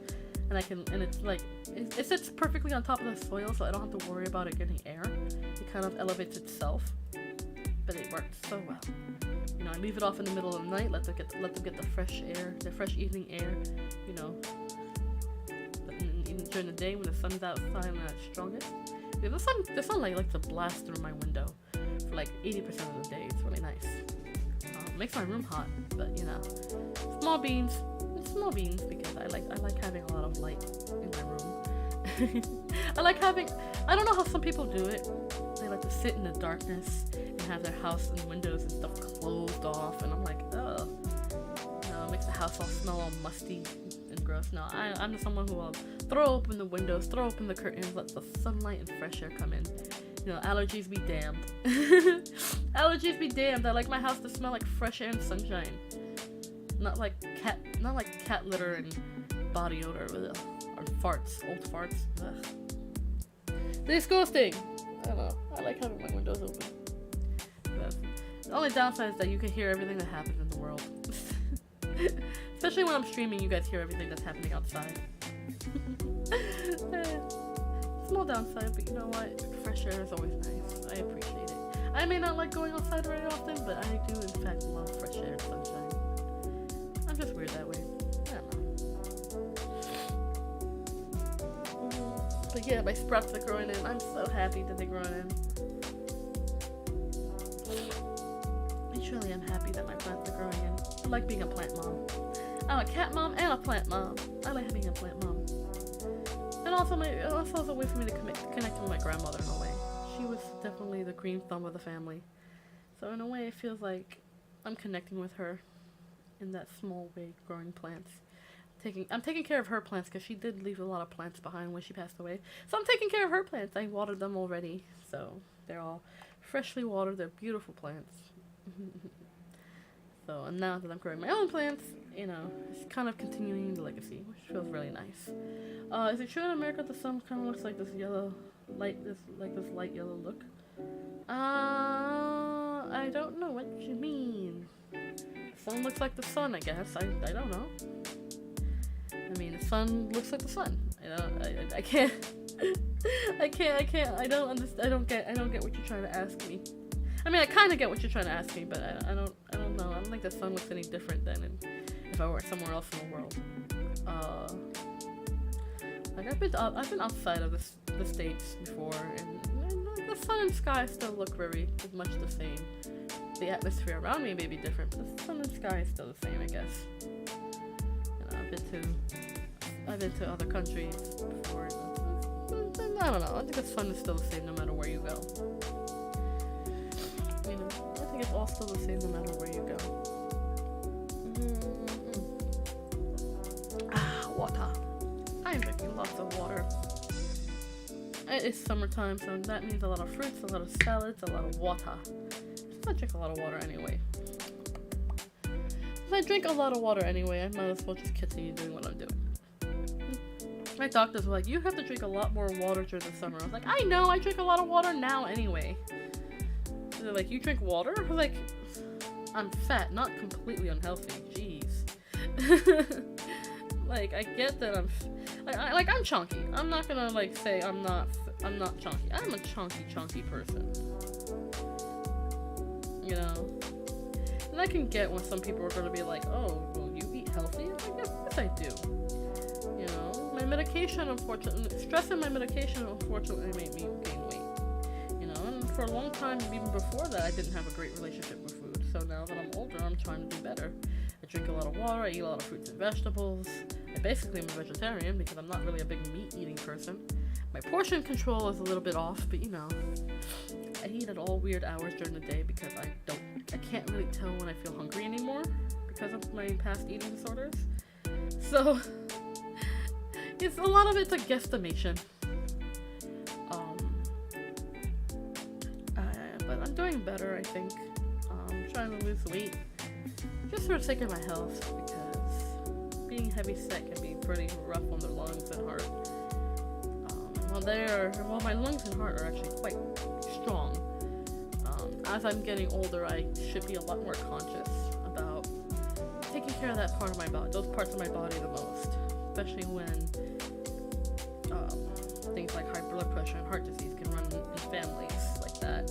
and it's like it sits perfectly on top of the soil, so I don't have to worry about it getting air. It kind of elevates itself, but it works so well. You know, I leave it off in the middle of the night, let them get the fresh air, the fresh evening air. You know, during the day when the sun's outside and at its strongest. Yeah, the sunlight likes to blast through my window for like 80% of the day. It's really nice. Makes my room hot, but you know, small beans because I like having a lot of light in my room. I don't know how some people do it. They like to sit in the darkness and have their house and windows and stuff closed off, and I'm like, ugh. You know, it makes the house all smell all musty and gross. No, I'm just someone who will throw open the windows, throw open the curtains, let the sunlight and fresh air come in. You know, allergies be damned. Allergies be damned. I like my house to smell like fresh air and sunshine. Not like cat litter and body odor or farts, old farts. Ugh. Disgusting. I don't know. I like having my windows open. But the only downside is that you can hear everything that happens in the world. Especially when I'm streaming, you guys hear everything that's happening outside. Small downside, but you know what? Fresh air is always nice. I appreciate it. I may not like going outside very often, but I do in fact love fresh air and sunshine. I'm just weird that way. I don't know. But yeah, my sprouts are growing in. I'm so happy that they're growing in. I truly am happy that my plants are growing in. I like being a plant mom. I'm a cat mom and a plant mom. I like being a plant mom. And also, it's a way for me to connect with my grandmother in a way. She was definitely the green thumb of the family. So in a way, it feels like I'm connecting with her in that small way, growing plants. I'm taking care of her plants because she did leave a lot of plants behind when she passed away. So I'm taking care of her plants. I watered them already. So they're all freshly watered. They're beautiful plants. So, and now that I'm growing my own plants, you know, it's kind of continuing the legacy, which feels really nice. Is it true in America the sun kind of looks like this yellow, light yellow look? I don't know what you mean. The sun looks like the sun, I guess. I don't know. I mean, the sun looks like the sun. I can't. I don't understand. I don't get what you're trying to ask me. I mean, I kind of get what you're trying to ask me, but I don't know. I don't think the sun looks any different than if I were somewhere else in the world. Like I've been outside of the States before, and the sun and sky still look very much the same. The atmosphere around me may be different, but the sun and sky is still the same, I guess. You know, I've been to other countries before. I don't know. I think the sun is still the same no matter where you go. You know, I think it's all still the same no matter where you go. Water. I'm drinking lots of water. It is summertime, so that means a lot of fruits, a lot of salads, a lot of water. I drink a lot of water anyway. If I drink a lot of water anyway, I might as well just continue doing what I'm doing. My doctors were like, you have to drink a lot more water during the summer. I was like, I know, I drink a lot of water now anyway. They're like, you drink water? I was like, I'm fat, not completely unhealthy. Jeez. Like, I get that I'm chunky. I'm not gonna like say I'm not chunky. I'm a chunky person. You know? And I can get when some people are gonna be like, oh, well, you eat healthy? I'm like, yes, I do. You know? My medication, unfortunately, stress in my medication, unfortunately, made me gain weight. You know? And for a long time, even before that, I didn't have a great relationship with food. So now that I'm older, I'm trying to do better. I drink a lot of water, I eat a lot of fruits and vegetables. I basically am a vegetarian because I'm not really a big meat-eating person. My portion control is a little bit off, but you know, I eat at all weird hours during the day because I can't really tell when I feel hungry anymore because of my past eating disorders. So, a lot of it's a guesstimation. doing better, I think. Trying to lose weight just for the sake of my health, because being heavy set can be pretty rough on the lungs and heart. Well, my lungs and heart are actually quite strong. As I'm getting older, I should be a lot more conscious about taking care of that part of my body, those parts of my body the most, especially when things like high blood pressure and heart disease can run in families like that.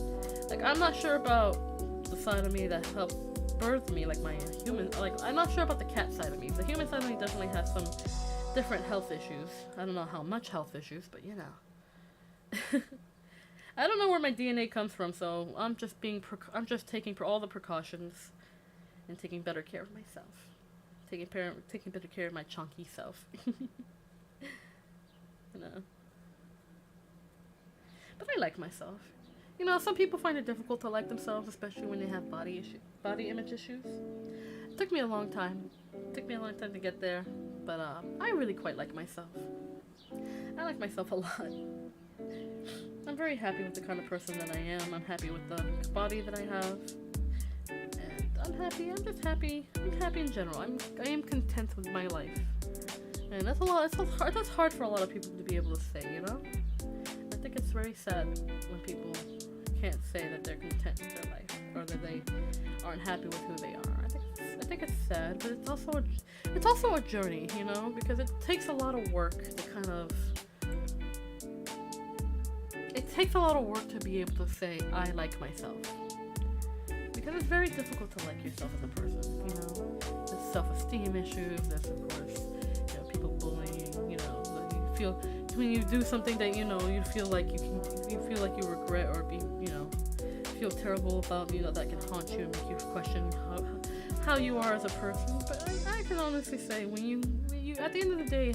Like, I'm not sure about the side of me that helped birth me, like my human, like, I'm not sure about the cat side of me. The human side of me definitely has some different health issues. I don't know how much health issues, but you know. I don't know where my DNA comes from, so I'm just taking all the precautions and taking better care of myself. Taking better care of my chunky self. You know. But I like myself. You know, some people find it difficult to like themselves, especially when they have body image issues. It took me a long time. It took me a long time to get there, but I really quite like myself. I like myself a lot. I'm very happy with the kind of person that I am. I'm happy with the body that I have. And I'm happy. I'm just happy. I'm happy in general. I am content with my life. And that's a lot. That's hard for a lot of people to be able to say, you know? I think it's very sad when people can't say that they're content with their life, or that they aren't happy with who they are. I think it's sad, but it's also a journey, you know, because it takes a lot of work to kind of. It takes a lot of work to be able to say I like myself, because it's very difficult to like yourself as a person. You know, there's self-esteem issues. There's of course, you know, people bullying. You know, you feel when you do something that you know you feel like you regret or feel terrible about, you know, that can haunt you and make you question how you are as a person. But I can honestly say when you at the end of the day,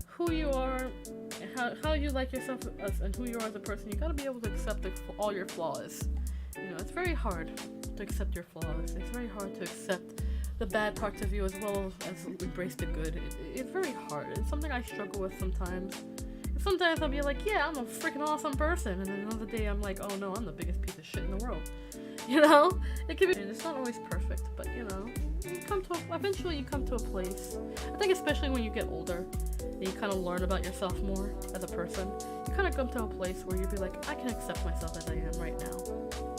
who you are, how you like yourself and who you are as a person, you gotta be able to accept all your flaws. You know, it's very hard to accept your flaws. It's very hard to accept the bad parts of you as well as embrace the good. It's very hard. It's something I struggle with sometimes. Sometimes I'll be like, yeah, I'm a freaking awesome person, and then another day I'm like, oh no, I'm the biggest piece of shit in the world. You know? It can be, and it's not always perfect, but you know, eventually you come to a place. I think especially when you get older, and you kind of learn about yourself more as a person, you kind of come to a place where you'll be like, I can accept myself as I am right now.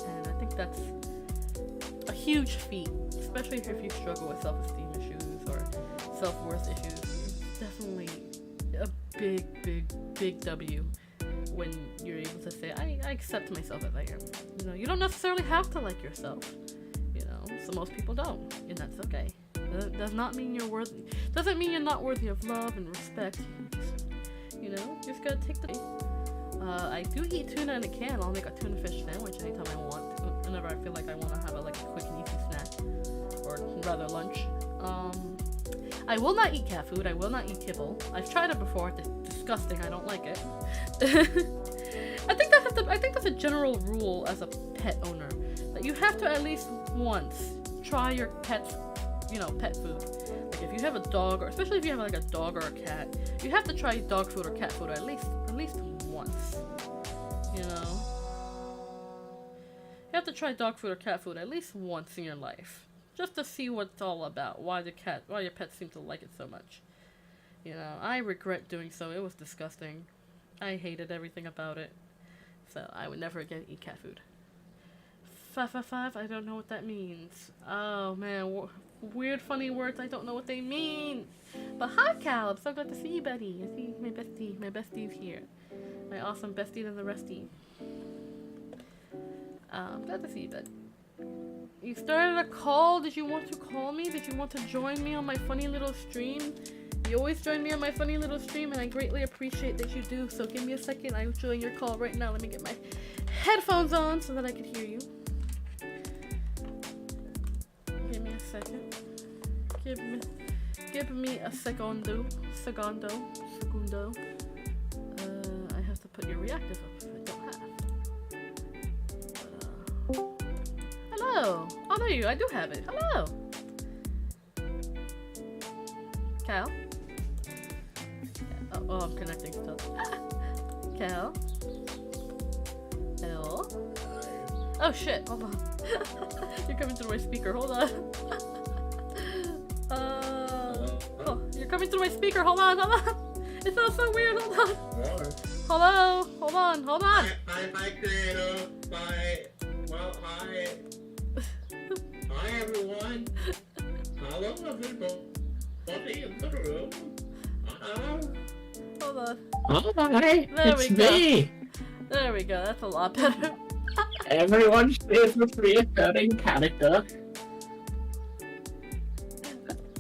And I think that's a huge feat, especially if you struggle with self-esteem issues or self-worth issues. It's definitely a big W when you're able to say, I accept myself as I am. You know, you don't necessarily have to like yourself. You know, so most people don't, and that's okay. That does not mean you're worthy. Doesn't mean you're not worthy of love and respect. You just gotta take the day. I do eat tuna in a can. I'll make a tuna fish sandwich anytime I want. Whenever I feel like I want to have a quick and easy snack, or rather lunch. I will not eat cat food. I will not eat kibble. I've tried it before. It's disgusting. I don't like it. I think that's a general rule as a pet owner, that you have to at least once try your pet's, pet food. Like if you have a dog, or especially if you have like a dog or a cat, you have to try dog food or cat food at least once. You know, you have to try dog food or cat food at least once in your life, just to see what it's all about. Why your pet seems to like it so much. You know, I regret doing so. It was disgusting. I hated everything about it. So I would never again eat cat food. 555, I don't know what that means. Oh man, weird funny words, I don't know what they mean. But hi Cal, I'm so glad to see you, buddy. I see my bestie's here. My awesome bestie than the restie. Glad to see you, bud. You started a call. Did you want to call me? Did you want to join me on my funny little stream? You always join me on my funny little stream, and I greatly appreciate that you do. So give me a second. I'll join your call right now. Let me get my headphones on so that I can hear you. Give me a second. Give me a segundo. I have to put your reactive up if I don't have. But, hello. Oh, there you. I do have it. Hello. Cal. Oh, I'm connecting stuff. Cal. Hello. Oh shit, hold on. You're coming through my speaker, hold on. Oh, you're coming through my speaker, hold on. It sounds so weird, hold on. Hello, hold on. Hi, creator. Bye. Well, hi. Hi, everyone. Hello, everybody in the room. Hold on. Oh, hi. There It's we go. me. There we go, that's a lot better. Everyone's favorite reoccurring character.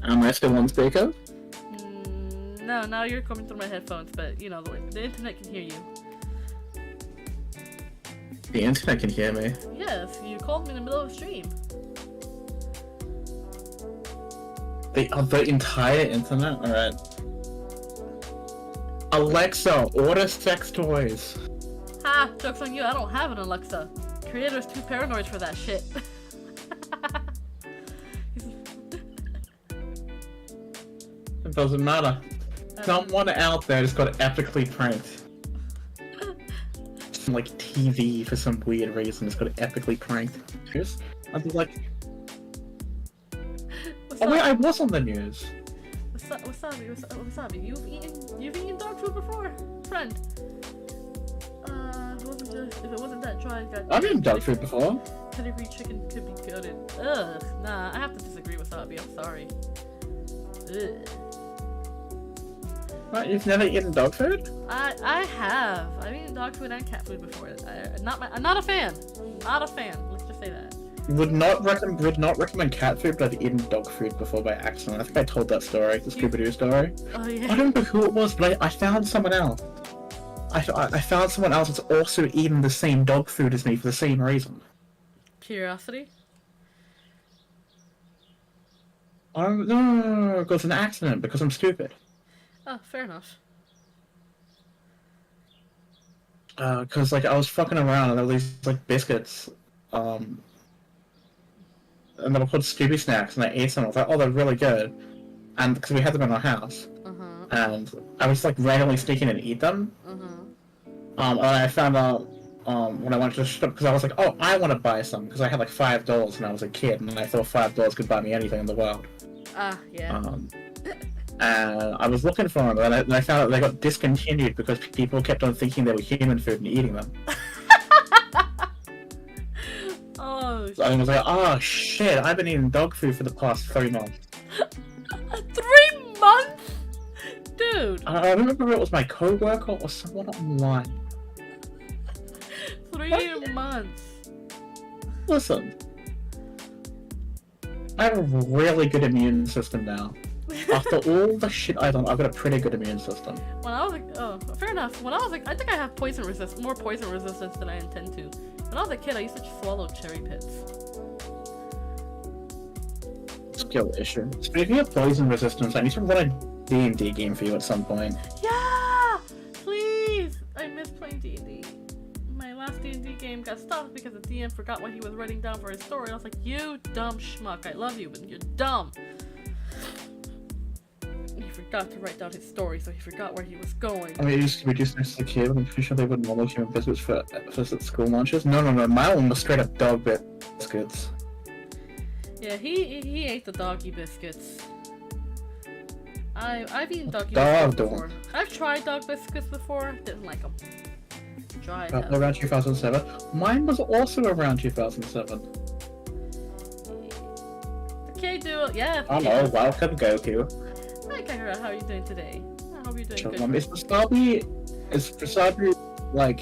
Am I still on speaker? No, now you're coming through my headphones, but you know, the internet can hear you. The internet can hear me. Yes, you called me in the middle of the stream. The entire internet? Alright. Alexa, order sex toys. Ha! Joke's on you, I don't have an Alexa. Creator's too paranoid for that shit. It doesn't matter. Someone out there just got epically pranked. Some, like, TV for some weird reason just got epically pranked. I'd be like... What's Oh up? wait, I was on the news. Wasabi, you've eaten dog food before? Friend. If it wasn't that dry, I've eaten dog food before. pedigree chicken could be goated. Ugh, nah, I have to disagree with Wasabi, I'm sorry. Ugh. What, you've never eaten dog food? I have. I've eaten dog food and cat food before. I'm not a fan. Not a fan. Let's just say that. Would not recommend cat food, but I've eaten dog food before by accident. I think I told that story, the Scooby-Doo story. Oh I yeah. don't remember who it was, but I found someone else. I found someone else that's also eaten the same dog food as me for the same reason. Curiosity. No, it was an accident because I'm stupid. Oh, fair enough. Cause like I was fucking around and there were these like biscuits, and they were called Scooby Snacks, and I ate some. I was like, oh, they're really good, and because we had them in our house, and I was like randomly sneaking in and eat them. And I found out when I went to the shop because I was like, oh, I want to buy some because I had like $5 when I was a kid, and I thought $5 could buy me anything in the world. Yeah. And I was looking for them, and I found out they got discontinued because people kept on thinking they were human food and eating them. Oh, So I was like, oh shit, I've been eating dog food for the past 3 months. 3 months? Dude. I don't remember if it was my co-worker or someone online. 3 months. Listen, I have a really good immune system now. After all the shit I've done, I've got a pretty good immune system. When I was like, oh, fair enough. When I was like, I think I have more poison resistance than I intend to. When I was a kid, I used to swallow cherry pits. Skill issue. Speaking of poison resistance, I need to run a D&D game for you at some point. Yeah! Please! I miss playing D&D. My last D&D game got stopped because the DM forgot what he was writing down for his story. I was like, you dumb schmuck. I love you, but you're dumb. He forgot to write down his story, so he forgot where he was going. I mean, it used to be just next to the kid, I'm pretty sure they wouldn't allow human biscuits for school lunches. No, my one was straight up dog biscuits. Yeah, he ate the doggy biscuits. I've eaten doggy Dog biscuits before. I've tried dog biscuits before. Didn't like them. Dry as hell. Around 2007. Mine was also around 2007. Okay, dude. Yeah. Hello, welcome Goku. Hi, Kaira. How are you doing today? I hope you're doing good. Is Wasabi like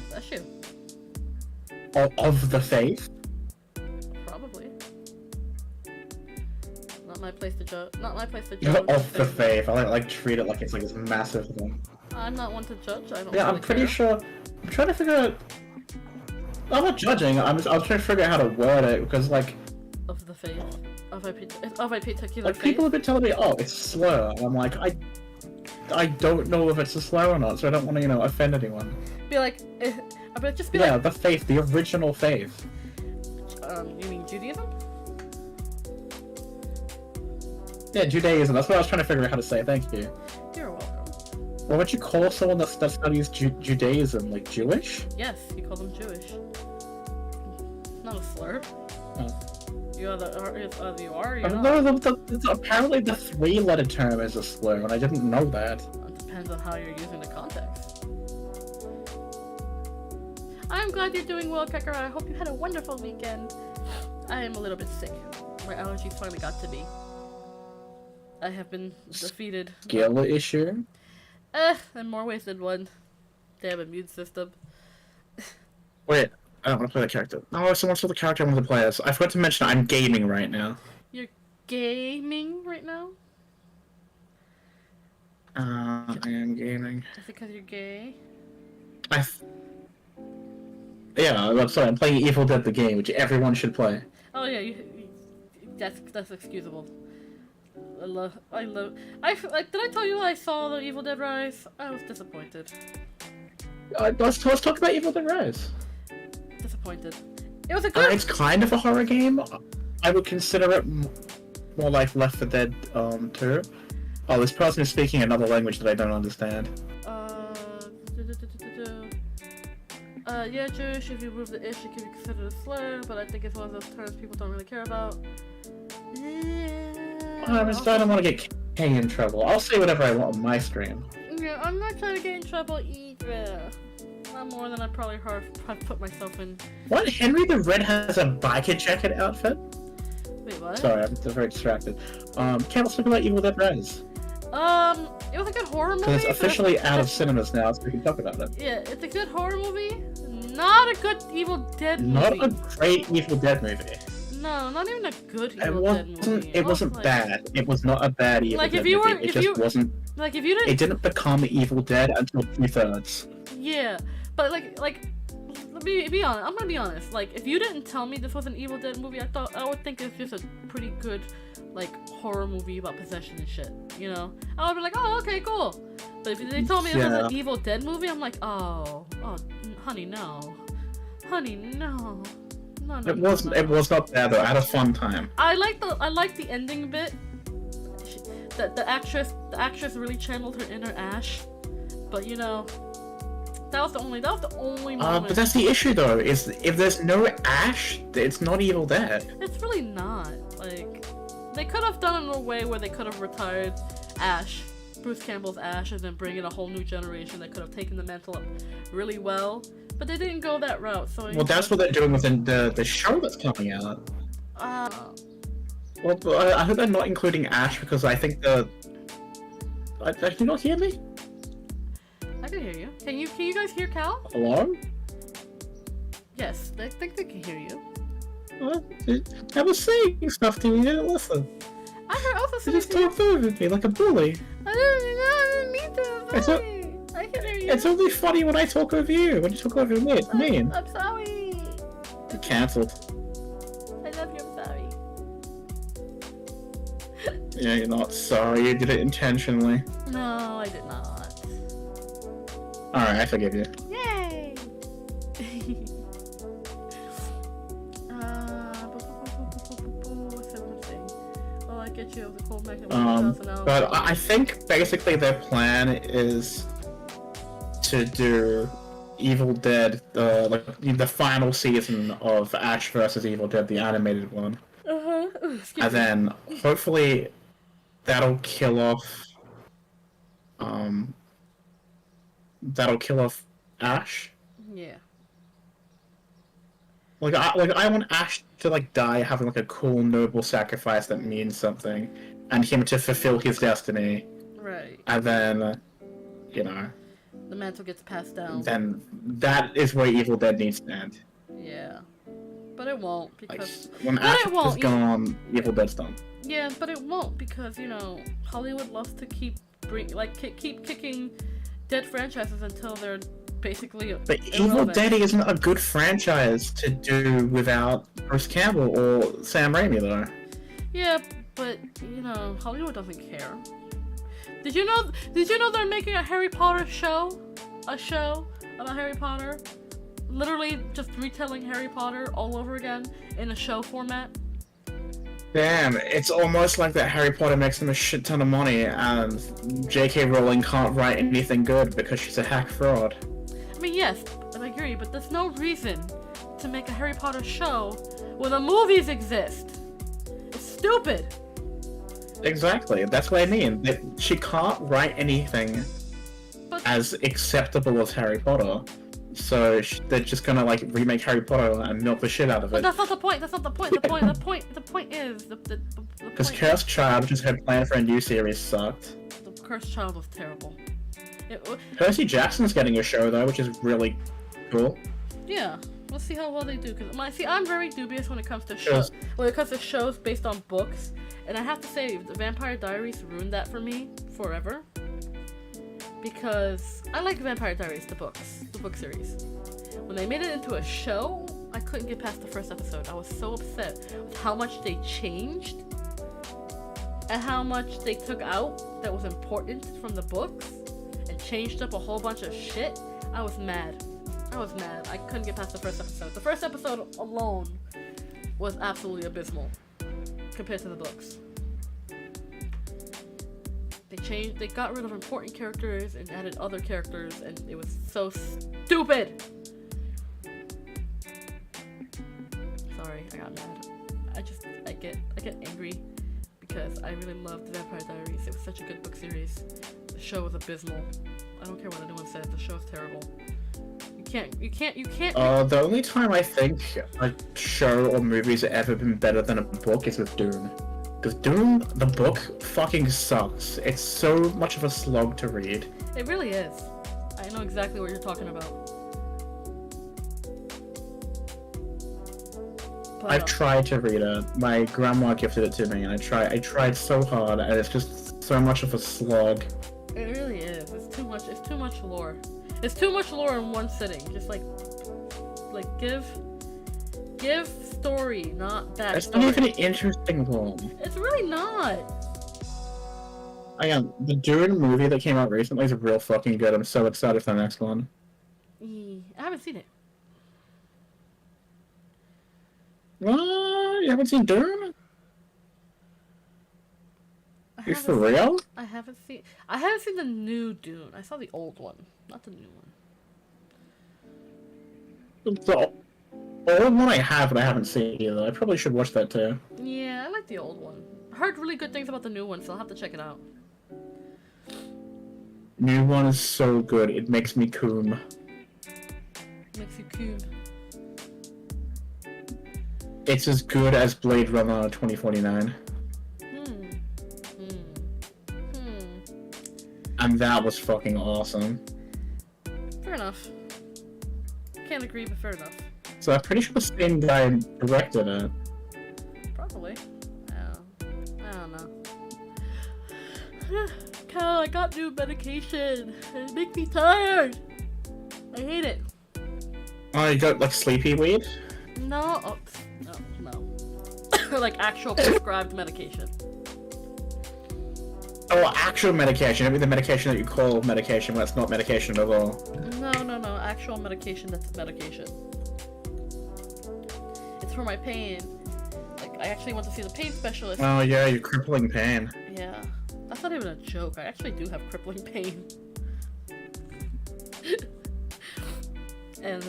That's you. of the faith? Probably. Not my place to judge. Not my place to You're judge. of the faith. I like treat it like it's like this massive thing. I'm not one to judge. I don't. Yeah, really I'm pretty care. sure. I'm trying to figure out. I'm not judging. I was trying to figure out how to word it because like. Of the faith. Of a particular Like faith. people have been telling me, oh, it's slur. And I'm like, I don't know if it's a slur or not, so I don't want to, offend anyone. Be like, but just be Yeah, like. the faith, the original faith. You mean Judaism? Yeah, Judaism. That's what I was trying to figure out how to say. Thank you. You're welcome. What would you call someone that studies Judaism? Like Jewish? Yes, you call them Jewish. Not a slur. Oh. You are you are. You're No, not. apparently the three-letter term is a slur, and I didn't know that. It depends on how you're using the context. I'm glad you're doing well, Kakara. I hope you had a wonderful weekend. I am a little bit sick. My allergies finally got to me. I have been defeated. Skill issue? In more ways than one. Damn immune system. Wait, I don't want to play that character. No, someone saw the character I want to play as. I forgot to mention I'm gaming right now. You're gaming right now? I am gaming. Is it because you're gay? Yeah, I'm sorry, I'm playing Evil Dead the game, which everyone should play. Oh yeah, that's excusable. Did I tell you I saw the Evil Dead Rise? I was disappointed. Let's talk about Evil Dead Rise. Disappointed. It was a good... It's kind of a horror game. I would consider it more like Left 4 Dead 2. Oh, this person is speaking another language that I don't understand. Yeah, Jewish, if you remove the ish, it can be considered a slur, but I think it's one of those terms people don't really care about. Yeah. I don't want to get K in trouble. I'll say whatever I want on my stream. Yeah, I'm not trying to get in trouble either. Not more than I probably put myself in. What? Henry the Red has a biker jacket outfit? Wait, what? Sorry, I'm very distracted. Can't let's talk about Evil Dead Rise. It was a good horror movie. So it's officially out of cinemas now, so we can talk about it. Yeah, it's a good horror movie. Not a good Evil Dead movie. Not a great Evil Dead movie. No, not even a good Evil Dead movie. It wasn't like, bad. It was not a bad Evil Dead movie. It just wasn't. Like if you didn't. It didn't become Evil Dead until 2/3. Yeah, but like, let me be honest. I'm gonna be honest. Like, if you didn't tell me this was an Evil Dead movie, I would think it's just a pretty good, like, horror movie about possession and shit. You know, I would be like, oh, okay, cool. But if they told me this was an Evil Dead movie, I'm like, oh, honey, no, honey, no. No, it was not bad though. I had a fun time. I like the ending bit. The actress really channeled her inner Ash, but you know, that was the only moment. But that's the issue though. Is if there's no Ash, it's not Evil Dead. It's really not. Like, they could have done it in a way where they could have retired Ash, Bruce Campbell's Ash, and then bring in a whole new generation that could have taken the mantle up really well. But they didn't go that route, so... Well, that's what they're doing within the show that's coming out. Well, I hope they're not including Ash, because I think can you not hear me? I can hear you. Can you guys hear Cal? Hello? Yes, I think they can hear you. I was saying stuff to you, you didn't listen. I heard also You just talked over me like a bully. I didn't mean to, sorry. I can hear you. It's only funny when I talk over you. When you talk over me, it's mean. I'm sorry. You're cancelled. I love you, I'm sorry. Yeah, you're not sorry. You did it intentionally. No, I did not. Alright, I forgive you. Yay! What's everyone saying? Oh, I get you. It was a cool mechanism. But I think basically their plan is to do Evil Dead, like the final season of Ash vs. Evil Dead, the animated one. And then hopefully that'll kill off Ash. Yeah. Like I want Ash to like die having like a cool noble sacrifice that means something, and him to fulfill his destiny. Right. And then, you know, the mantle gets passed down. Then that is where Evil Dead needs to end. Yeah. But it won't, because... Like, when Ash is gone, Evil Dead's done. Yeah, but it won't, because, you know, Hollywood loves to keep kicking dead franchises until they're basically But Evil Dead isn't a good franchise to do without Bruce Campbell or Sam Raimi, though. Yeah, but, you know, Hollywood doesn't care. Did you know they're making a Harry Potter show? A show about Harry Potter? Literally just retelling Harry Potter all over again in a show format? Damn, it's almost like that Harry Potter makes them a shit ton of money, and J.K. Rowling can't write anything good because she's a hack fraud. I mean, yes, I agree, but there's no reason to make a Harry Potter show when the movies exist. It's stupid. Exactly, that's what I mean. She can't write anything as acceptable as Harry Potter, so they're just gonna like remake Harry Potter and milk the shit out of it. But that's not the point. That's not the point. The point is because Cursed Child, which is her plan for a new series, sucked. The Cursed Child was terrible. Percy Jackson's getting a show though, which is really cool. Yeah, we'll see how well they do. Cause I'm very dubious when it comes to shows. When it comes to shows based on books, and I have to say, the Vampire Diaries ruined that for me forever. Because I like Vampire Diaries, the book series. When they made it into a show, I couldn't get past the first episode. I was so upset with how much they changed and how much they took out that was important from the books and changed up a whole bunch of shit. I was mad. I couldn't get past the first episode. The first episode alone was absolutely abysmal compared to the books. They got rid of important characters and added other characters, and it was so stupid! Sorry, I got mad. I get angry because I really loved Vampire Diaries. It was such a good book series. The show was abysmal. I don't care what anyone says, the show is terrible. You can't. The only time I think a show or movie's ever been better than a book is with Dune. Because Dune, the book, fucking sucks. It's so much of a slog to read. It really is. I know exactly what you're talking about. But, I've tried to read it. My grandma gifted it to me, and I tried so hard, and it's just so much of a slog. It really is. It's too much lore. It's too much lore in one sitting. Just like give story, not backstory. It's not even an interesting one. It's really not. The Dune movie that came out recently is real fucking good. I'm so excited for the next one. I haven't seen it. What? You haven't seen Dune? You for real? I haven't seen the new Dune. I saw the old one, not the new one. The old one I have, but I haven't seen either. I probably should watch that too. Yeah, I like the old one. I heard really good things about the new one, so I'll have to check it out. New one is so good. It makes me coom. Makes you coom. It's as good as Blade Runner 2049. And that was fucking awesome. Fair enough. Can't agree, but fair enough. So I'm pretty sure the same guy directed it. Probably. I don't know. Cal, I got new medication. It makes me tired. I hate it. Oh, you got like sleepy weed? No. No. Like actual prescribed medication. Oh, actual medication. I mean the medication that you call medication when it's not medication at all. No. Actual medication that's medication. It's for my pain. Like, I actually went to see the pain specialist. Oh yeah, you're crippling pain. Yeah. That's not even a joke. I actually do have crippling pain. And,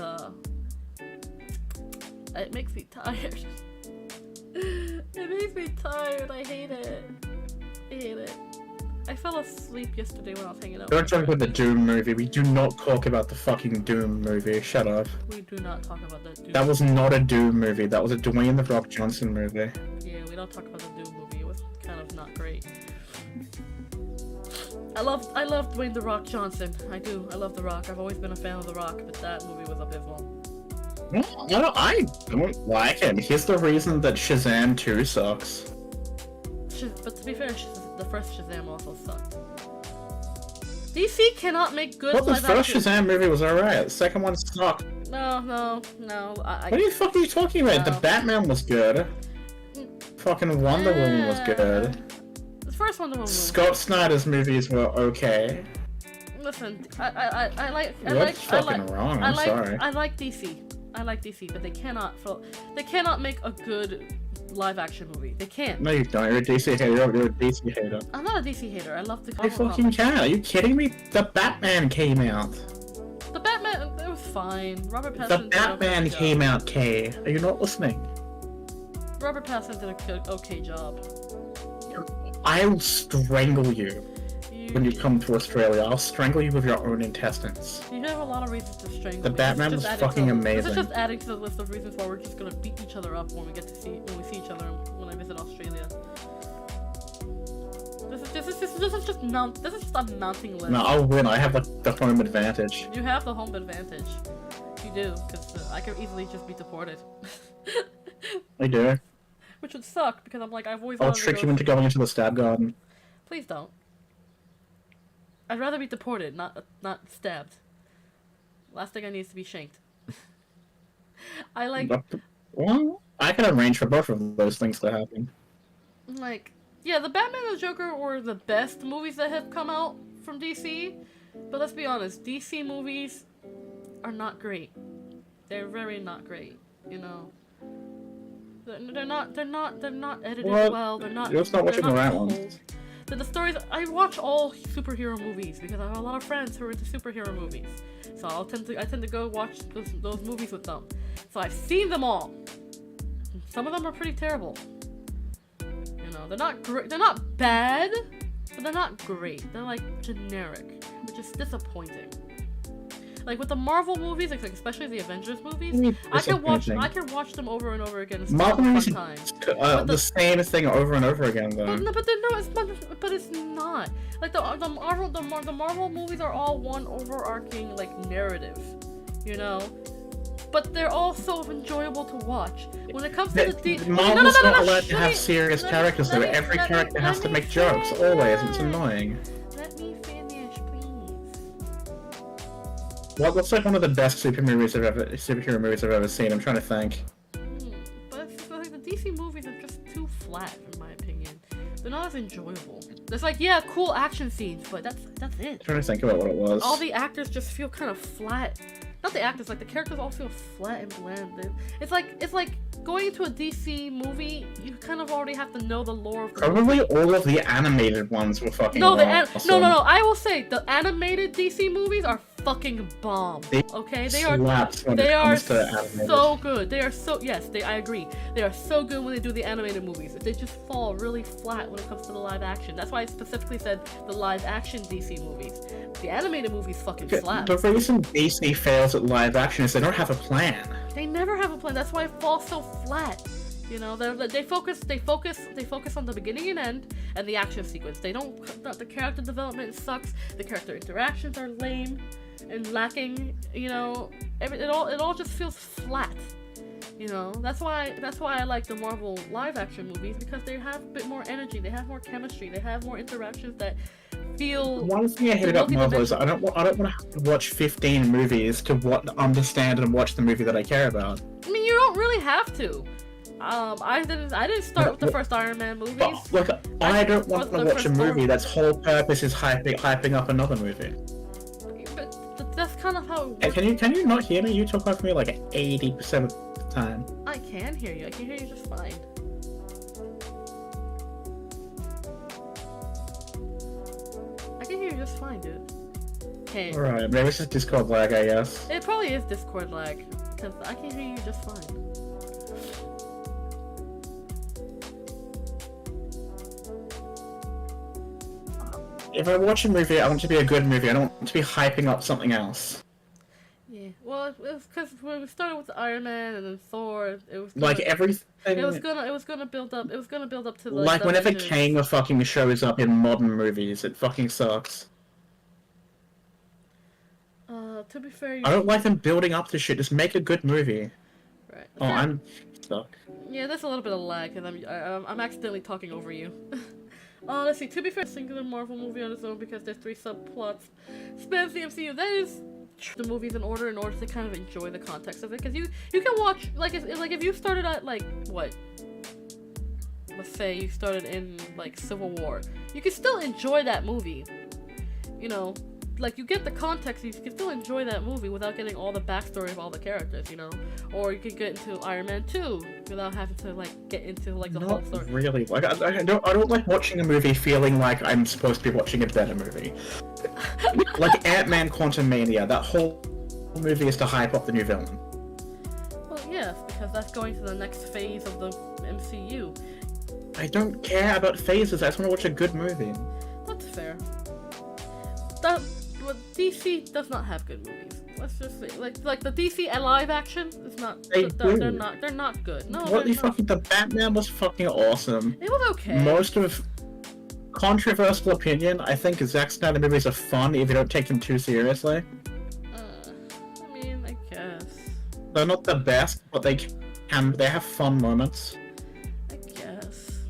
it makes me tired. It makes me tired. I hate it. I fell asleep yesterday when I was hanging out. Don't talk about the Doom movie. We do not talk about the fucking Doom movie. Shut up. We do not talk about that Doom. That was not a Doom movie. That was a Dwayne The Rock Johnson movie. Yeah, we don't talk about the Doom movie. It was kind of not great. I love Dwayne The Rock Johnson. I do. I love The Rock. I've always been a fan of The Rock, but that movie was abysmal. No, I don't like him. He's the reason that Shazam 2 sucks. But to be fair, the first Shazam also sucked. DC cannot make good live action. Well, the first Shazam movie was alright. The second one sucked. No. What the fuck are you talking about? No. The Batman was good. Fucking Wonder Woman was good. The first Wonder Woman. Scott Snyder's movies were okay. Listen, I like wrong. I'm sorry. I like DC. I like DC, but they cannot make a good live action movie. They can't. No, you don't. You're a DC hater. You're a DC hater. I'm not a DC hater. I love the I fucking can. Are you kidding me? The Batman came out. The Batman, it was fine. Robert Pattinson. The Batman came out, Kay. Are you not listening? Robert Pattinson did a okay job. I'll strangle you when you come to Australia. I'll strangle you with your own intestines. You have a lot of reasons to strangle. The Batman was fucking amazing. This is just adding to the list of reasons why we're just gonna beat each other up when we see each other when I visit Australia. This is just a mounting list. No, I'll win. I have the home advantage. You have the home advantage. You do, because I could easily just be deported. I do. Which would suck, because I'm like, I've always I'll trick you into going into the stab garden. Please don't. I'd rather be deported, not stabbed. Last thing I need is to be shanked. I like... Well, I can arrange for both of those things to happen. Like, yeah, the Batman and the Joker were the best movies that have come out from DC. But let's be honest, DC movies are not great. They're very not great, you know. They're not edited well. They're not. You're just not watching the right ones. The stories. I watch all superhero movies because I have a lot of friends who are into superhero movies. So I tend to go watch those movies with them. So I've seen them all. Some of them are pretty terrible. You know, they're not great. They're not bad, but they're not great. They're like generic, which is disappointing. Like with the Marvel movies, like especially the Avengers movies, I can watch them over and over again. Marvel movies the same thing over and over again, though. But it's not. Like the Marvel movies are all one overarching like narrative, you know. But they're all so enjoyable to watch. When it comes to the Marvel's not allowed to have serious characters, though. Every character has to make jokes always. It's annoying. What's like one of the best superhero movies I've ever seen? I'm trying to think. But like the DC movies are just too flat, in my opinion. They're not as enjoyable. There's like, yeah, cool action scenes, but that's it. I'm trying to think about what it was. All the actors just feel kind of flat. Not the actors, like the characters all feel flat and bland. It's like going into a DC movie, you kind of already have to know the lore of the Probably movie. All of the animated ones were fucking No, I will say the animated DC movies are fucking bomb. Okay, they are so good. They are so I agree. They are so good when they do the animated movies. They just fall really flat when it comes to the live action. That's why I specifically said the live action DC movies. The animated movies fucking slap. The reason DC fails at live action is they don't have a plan. They never have a plan. That's why it falls so flat. You know, they focus on the beginning and end and the action sequence. They don't. The character development sucks. The character interactions are lame and lacking. You know, it all just feels flat. You know, that's why I like the Marvel live action movies, because they have a bit more energy. They have more chemistry. They have more interactions that feel. One thing I hate about Marvel is I don't want to have to watch 15 movies to understand and watch the movie that I care about. I mean, you don't really have to. I didn't start with the first Iron Man movies. But, look, I don't want to watch a movie that's whole purpose is hyping up another movie. But that's kind of how it works. Can you not hear me? You talk over me like 80% of the time. I can hear you. I can hear you just fine. I can hear you just fine, dude. Okay. Alright, maybe it's just Discord lag, I guess. It probably is Discord lag, because I can hear you just fine. If I watch a movie, I want it to be a good movie. I don't want to be hyping up something else. Yeah, well, it was because when we started with Iron Man and then Thor, it was like everything. It was gonna build up. It was gonna build up to like whenever Kang fucking shows up in modern movies, it fucking sucks. To be fair, I don't like them building up to shit. Just make a good movie. Right. Oh, I'm stuck. Yeah, there's a little bit of lag because I'm accidentally talking over you. Let's see. To be fair, a singular Marvel movie on its own, because there's 3 subplots, spans the MCU. That is the movies in order to kind of enjoy the context of it. Because you can watch like if you started at like what, let's say you started in like Civil War, you can still enjoy that movie. You know, like you get the context, you can still enjoy that movie without getting all the backstory of all the characters, you know. Or you could get into Iron Man 2 without having to like get into like the whole Not story. really. Like I don't like watching a movie feeling like I'm supposed to be watching a better movie. Like Ant-Man Quantumania, that whole movie is to hype up the new villain. Well, yes, because that's going to the next phase of the MCU. I don't care about phases. I just want to watch a good movie. That's fair. But DC does not have good movies. Let's just say, like the DC live action is not. They do. They're not good. No, What they're the not. fucking the Batman was fucking awesome. It was okay. Most of controversial opinion, I think Zack Snyder movies are fun if you don't take them too seriously. I mean, I guess. They're not the best, but they have fun moments. I guess.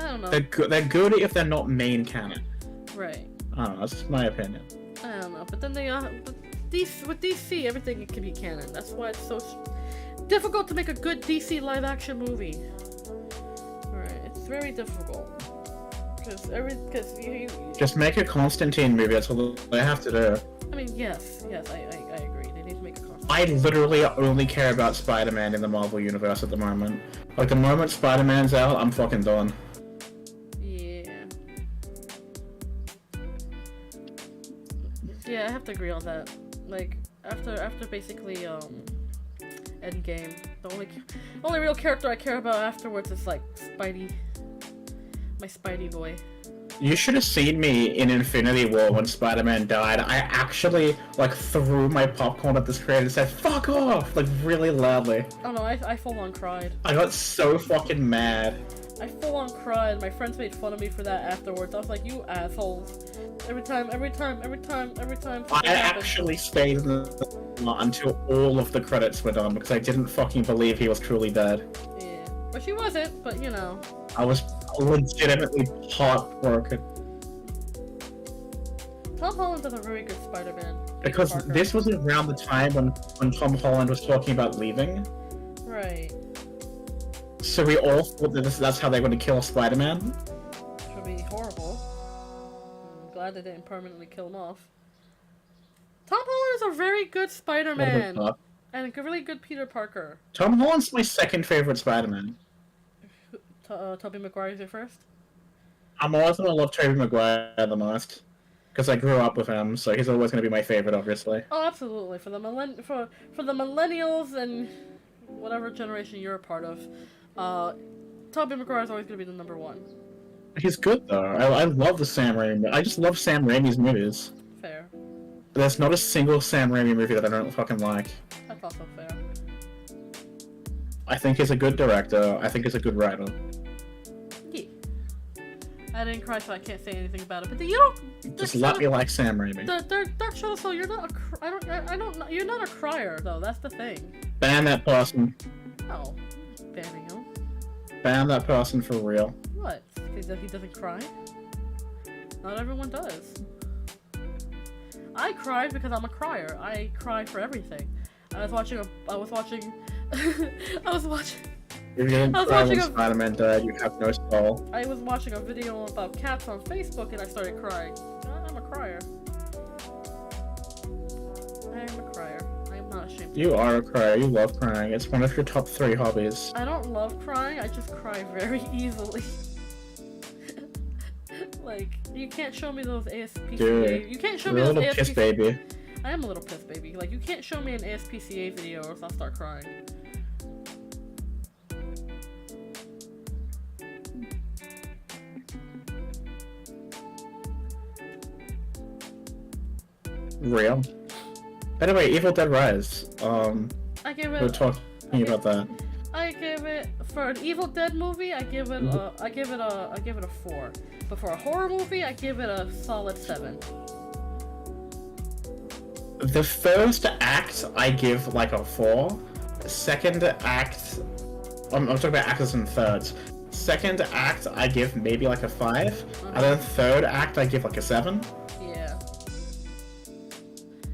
I don't know. They're good if they're not main canon. Right. I don't know, that's just my opinion. I don't know, but then with DC, everything can be canon. That's why it's so difficult to make a good DC live-action movie. Right, it's very difficult because you Just make a Constantine movie. That's all they have to do. I mean, yes, I agree. They need to make a concept. I literally only care about Spider-Man in the Marvel universe at the moment. Like the moment Spider-Man's out, I'm fucking done. Yeah, I have to agree on that. Like after basically Endgame, the only real character I care about afterwards is like Spidey, my Spidey boy. You should have seen me in Infinity War when Spider-Man died. I actually like threw my popcorn at the screen and said "fuck off" like really loudly. Oh no, I full on cried. I got so fucking mad. I full on cried. My friends made fun of me for that afterwards. I was like, you assholes. Every time. I actually stayed in the until all of the credits were done because I didn't fucking believe he was truly dead. Yeah. But she wasn't, but you know. I was legitimately heartbroken. Tom Holland does a very good Spider-Man. Because this was around the time when Tom Holland was talking about leaving. Right. So we all thought that that's how they were going to kill Spider-Man. Which would be horrible. I'm glad they didn't permanently kill him off. Tom Holland is a very good Spider-Man. And a really good Peter Parker. Tom Holland's my second favorite Spider-Man. Tobey Maguire's your first? I'm always going to love Tobey Maguire the most. Because I grew up with him, so he's always going to be my favorite, obviously. Oh, absolutely. For the millennials and whatever generation you're a part of, Tobey Maguire is always going to be the number one. He's good, though. I love the Sam Raimi. I just love Sam Raimi's movies. Fair. There's not a single Sam Raimi movie that I don't fucking like. That's also fair. I think he's a good director. I think he's a good writer. Yeah. I didn't cry, so I can't say anything about it. But you don't. Just let me like Sam Raimi. Dark Shadow Soul, you're not a. You're not a crier though. That's the thing. Ban that person. Oh, banning him. Ban that person for real. What? Because he doesn't cry? Not everyone does. I cry because I'm a crier. I cry for everything. I was watching. If you didn't cry when Spider-Man died, you have no soul. I was watching a video about cats on Facebook and I started crying. I'm a crier. I am a crier. I am not ashamed. You are a crier. You love crying. It's one of your top 3 hobbies. I don't love crying. I just cry very easily. Like, you can't show me those ASPCA. Dude, you can't show me you're those a little piss baby. I am a little piss baby. Like, you can't show me an ASPCA video or else I'll start crying. Real. By the way, Evil Dead Rise. I give it. We're talking about that. I give it for an Evil Dead movie. I give it a 4. But for a horror movie, I give it a solid 7. The first act, I give like a 4. The second act, I'm talking about actors and thirds. Second act, I give maybe like a 5. And then third act, I give like a 7. Yeah.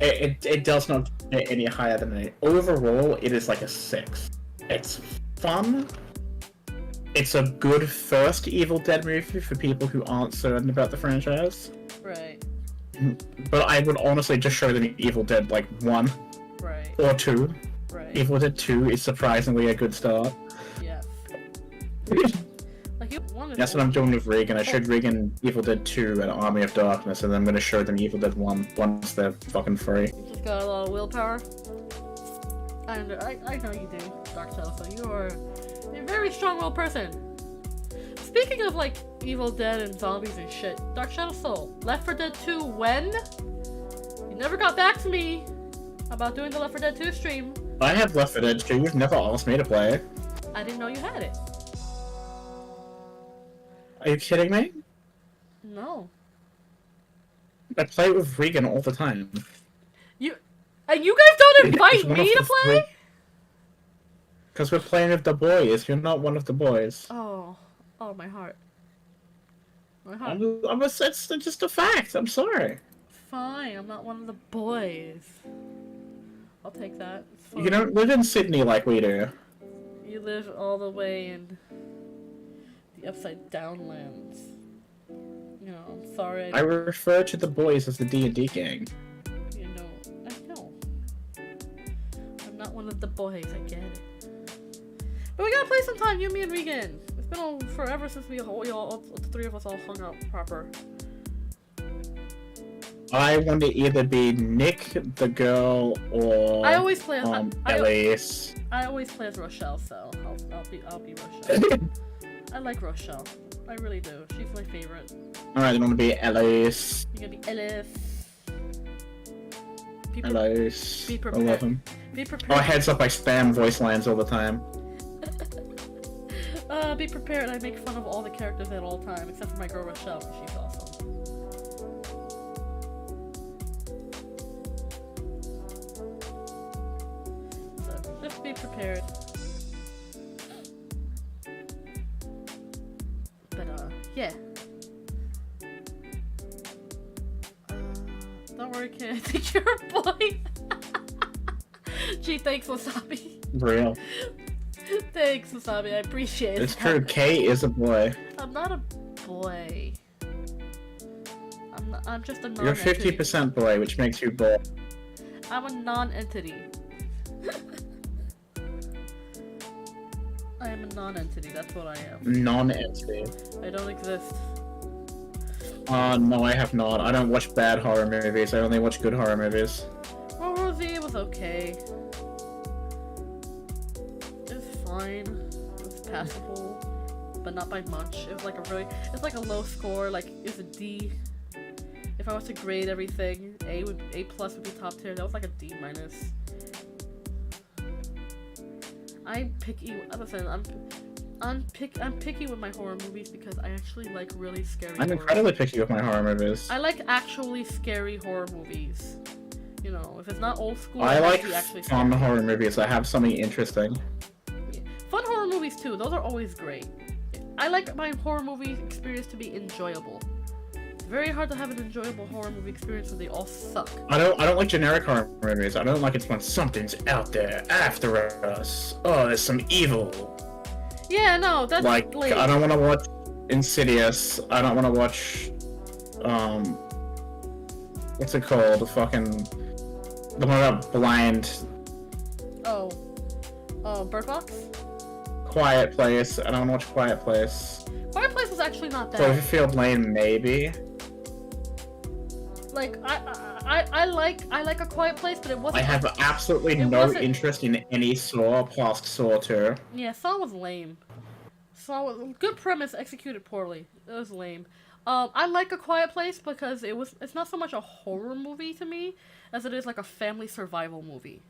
It does not get any higher than an 8. Overall, it is like a 6. It's fun. It's a good first Evil Dead movie for people who aren't certain about the franchise. Right. But I would honestly just show them Evil Dead like 1 Right. or 2. Right. Evil Dead 2 is surprisingly a good start. Yes. Like, That's what I'm doing with Regan. I showed Regan Evil Dead 2 and Army of Darkness, and then I'm gonna show them Evil Dead 1 once they're fucking free. You just got a lot of willpower. I know you do, Dark Shadow, so you are a very strong-willed person. Speaking of, like, Evil Dead and zombies and shit, Dark Shadow Soul, Left 4 Dead 2 when? You never got back to me about doing the Left 4 Dead 2 stream. I have Left 4 Dead 2, you've never asked me to play it. I didn't know you had it. Are you kidding me? No. I play it with Regan all the time. And you guys don't invite me to play? Because we're playing with the boys, you're not one of the boys. Oh, my heart. My heart. It's just a fact, I'm sorry. Fine, I'm not one of the boys. I'll take that. It's fine. You don't live in Sydney like we do. You live all the way in the upside down lands. You know, I'm sorry. I refer to the boys as the D&D gang. You know, I know. I'm not one of the boys, I get it. But we gotta play sometime, you, me, and Regan. It's been forever since the three of us all hung out proper. I want to either be Nick, the girl, or I always play as Elise. I always play as Rochelle, so I'll be Rochelle. I like Rochelle. I really do. She's my favorite. Alright, then I'm gonna be Elise. You're gonna be Ellis. Elise. Be I prepared. love him. Be prepared. Oh, heads up, I spam voice lines all the time. Be prepared. I make fun of all the characters at all time, except for my girl Rochelle, because she's awesome. So, just be prepared. But, yeah. Don't worry, kid. I think you're a boy. Gee, thanks, Wasabi. Real. Thanks, Wasabi. I appreciate it. It's true, Kay is a boy. I'm not a boy. I'm just a non-entity. You're 50% boy, which makes you boy. I'm a non-entity. I am a non-entity, that's what I am. Non-entity. I don't exist. No, I have not. I don't watch bad horror movies. I only watch good horror movies. World War Z was okay. It was fine. It was passable, but not by much. It was like it's like a low score. Like it was a D. If I was to grade everything, A plus would be top tier. That was like a D minus. I'm picky. Listen, I'm picky with my horror movies because I actually like really scary. I'm incredibly picky with my horror movies. I like actually scary horror movies. You know, if it's not old school, I like actually fun horror movies that have something interesting. Yeah. Fun horror movies too. Those are always great. I like my horror movie experience to be enjoyable. It's very hard to have an enjoyable horror movie experience when they all suck. I don't like generic horror movies. I don't like it when something's out there after us. Oh, there's some evil. Yeah, no, that's like lame. I don't want to watch Insidious. I don't want to watch what's it called? The one about blind. Oh, Bird Box? Quiet Place. I don't want to watch Quiet Place. Quiet Place was actually not bad. Cloverfield Lane, maybe. Like I like A Quiet Place, but it wasn't. I have absolutely no interest in any Saw past Saw 2. Yeah, Saw was lame. Saw was good premise, executed poorly. It was lame. I like A Quiet Place because it's not so much a horror movie to me as it is like a family survival movie.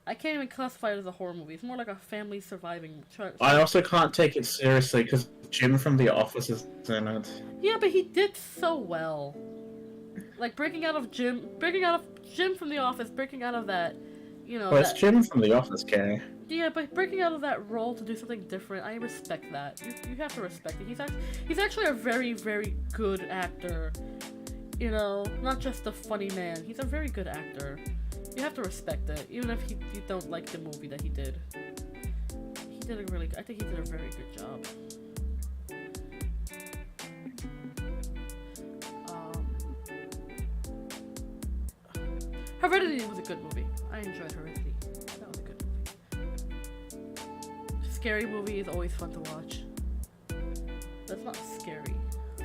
I can't even classify it as a horror movie. It's more like a family surviving. I also can't take it seriously because Jim from The Office is in it. Yeah, but he did so well. Like breaking out of Jim from The Office, breaking out of that, you know. Well, it's Jim from The Office, Kay. Yeah, but breaking out of that role to do something different, I respect that. You have to respect it. He's actually a very, very good actor. You know, not just a funny man. He's a very good actor. You have to respect it, even if you don't like the movie that he did. I think he did a very good job. Heredity was a good movie. I enjoyed Heredity. That was a good movie. Scary movie is always fun to watch. That's not scary.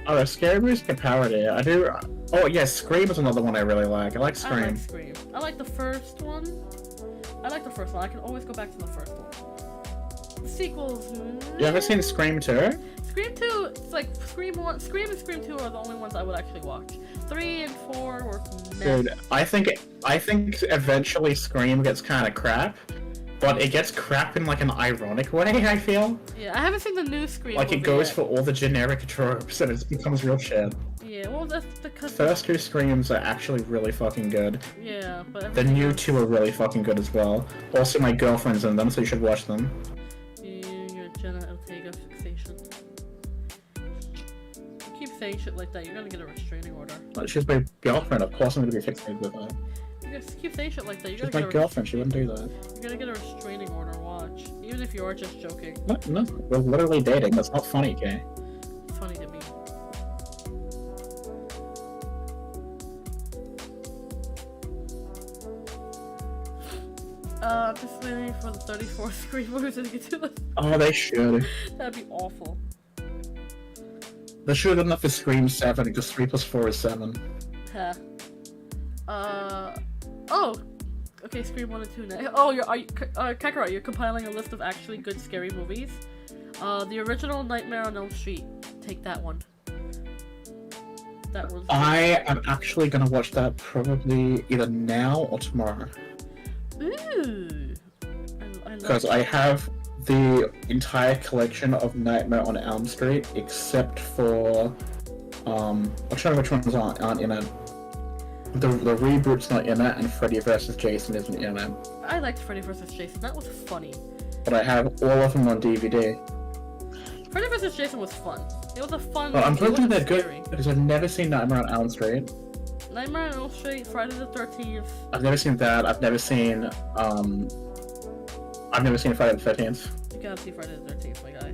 Oh, the scary movies get parody. I do. Oh yeah, Scream is another one I really like. I like Scream. I like Scream. I like the first one. I can always go back to the first one. The sequels. You ever seen Scream 2? Scream 2, it's like Scream 1, Scream and Scream 2 are the only ones I would actually watch. 3 and 4 were meh. Dude, I think eventually Scream gets kind of crap, but it gets crap in like an ironic way, I feel. Yeah, I haven't seen the new Scream Like, it movie goes yet. for all the generic tropes and it becomes real shit. Yeah, well, that's because... First two Screams are actually really fucking good. Yeah, but... The new two are really fucking good as well. Also, my girlfriend's in them, so you should watch them. Your Jenna Ortega fixation. You keep saying shit like that, you're gonna get a restraining order. She's my girlfriend, of course I'm gonna be fixated with her. You just keep saying shit like that, you're She's gonna my get girlfriend, she wouldn't do that. You're gonna get a restraining order, watch. Even if you are just joking. No, we're literally dating, that's not funny, okay? It's funny to me. Just waiting for the 34th Scream movie to get to the... Oh, they should. That'd be awful. They should have done that for Scream 7, because 3 plus 4 is 7. Huh. Oh! Okay, Scream 1 and 2 now. Oh, Kakarot, you're compiling a list of actually good scary movies. The original Nightmare on Elm Street. Take that one. That was... I am actually gonna watch that probably either now or tomorrow. Ooh! Because I have the entire collection of Nightmare on Elm Street, except for, I'm trying to remember which ones aren't in it. The reboot's not in it, and Freddy vs. Jason isn't in it. I liked Freddy vs. Jason, that was funny. But I have all of them on DVD. Freddy vs. Jason was fun. It was a fun... Well, I'm hoping they're scary. good, because I've never seen Nightmare on Elm Street. Nightmare on Elm Street, Friday the 13th. I've never seen that, I've never seen Friday the 13th. You gotta see Friday the 13th, my guy.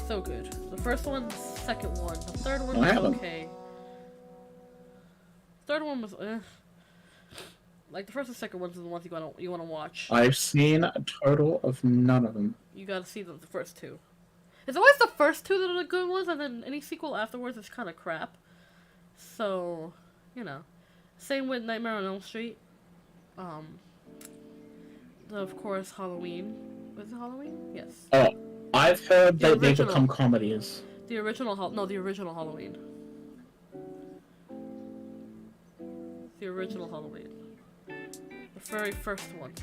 So good. The first one, the second one. The third one was okay. Third one was like the first and second ones are the ones you wanna watch. I've seen a total of none of them. You gotta see the first two. It's always the first two that are the good ones, and then any sequel afterwards is kind of crap. So, you know, same with Nightmare on Elm Street. Of course, Halloween. Was it Halloween? Yes. Oh, I've heard that they original. become comedies. The original Halloween. The original Halloween. The very first one.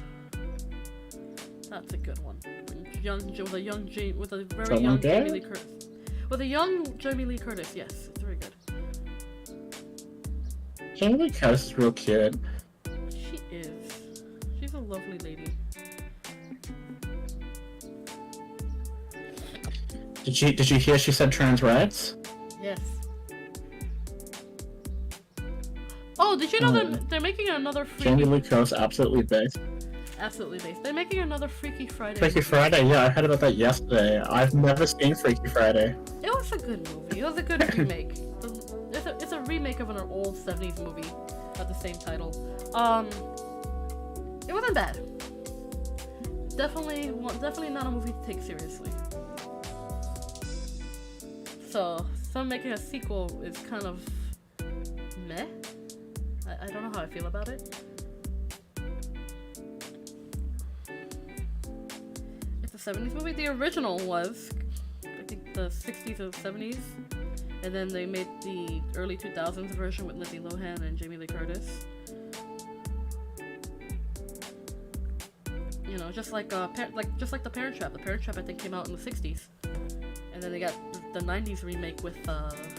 That's a good one. With a very young Jamie Lee Curtis. With a young Jamie Lee Curtis, yes, it's very good. Jamie Lee Curtis is real cute. She is. She's a lovely lady. Did you hear she said trans rights? Yes. Oh, did you know that they're making another Freaky... Jamie Lee Curtis absolutely based. Absolutely based. They're making another Freaky Friday. Freaky Friday, yeah, I heard about that yesterday. I've never seen Freaky Friday. It was a good movie. It was a good remake. It's a remake of an old 70s movie at the same title. It wasn't bad. Definitely not a movie to take seriously. So, some making a sequel is kind of meh. I don't know how I feel about it. It's a 70s movie. The original was, I think, the 60s or 70s. And then they made the early 2000s version with Lindsay Lohan and Jamie Lee Curtis. You know, just like The Parent Trap. The Parent Trap, I think, came out in the 60s. And then they got the 90s remake with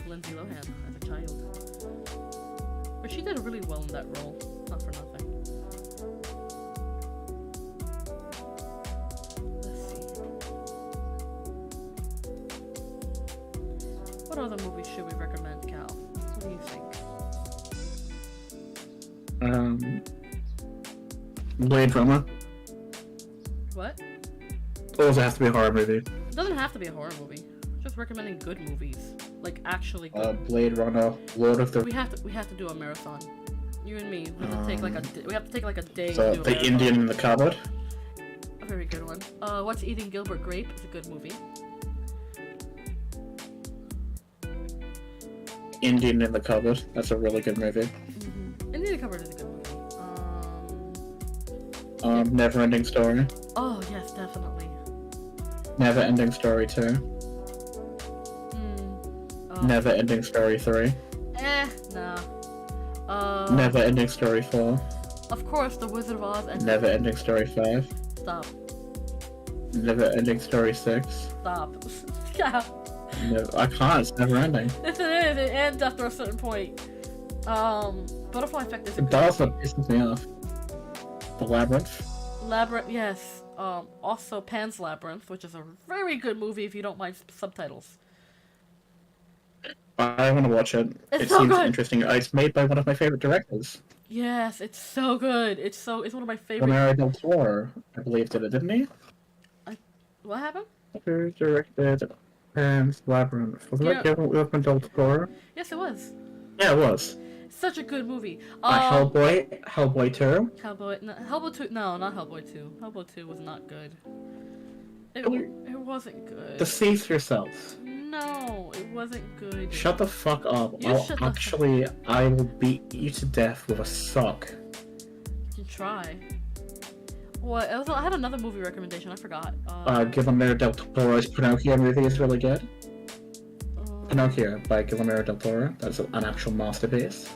Lindsay Lohan as a child. But she did really well in that role. Not for nothing. Let's see. What other movies should we recommend, Cal? What do you think? Blade Runner. What? Or does it have to be a horror movie? It doesn't have to be a horror movie. Just recommending good movies. Like, actually good. Blade Runner, Lord of the... We have to do a marathon. You and me. We have to take like a. We have to take like a day. So to do a the marathon. Indian in the cupboard. A very good one. What's Eating Gilbert Grape? It's a good movie. Indian in the cupboard. That's a really good movie. Indian in the Cupboard is a good movie. Never Ending Story. Oh yes, definitely. Never Ending Story 2. Never Ending Story 3. Nah. Never Ending Story 4. Of course, The Wizard of Oz and Never Ending Story 5. Stop. Never Ending Story 6. Stop. Yeah. No, I can't, it's never ending. Yes, it is. It ends after a certain point. Butterfly Effect is a It good does, that pisses me off. The Labyrinth. Labyrinth, yes. Also Pan's Labyrinth, which is a very good movie if you don't mind subtitles. I want to watch it. It's It so seems good. interesting. It's made by one of my favorite directors. Yes, it's so good. It's one of my favorite. Guillermo del Toro, I believe, did it, didn't he? What happened? Who directed Pan's Labyrinth? Was Yeah. that Guillermo del Toro? Yes, it was. Yeah, it was. Such a good movie. Hellboy, Hellboy 2. Hellboy, no, Hellboy 2, no, not Hellboy 2. Hellboy 2 was not good. It wasn't good. Deceive yourself. No, it wasn't good. Shut the fuck up. You shut the I will beat you to death with a sock. You can try. What? I had another movie recommendation. I forgot. Guillermo del Toro's Pinocchio movie is really good. Pinocchio by Guillermo del Toro. That's an actual masterpiece.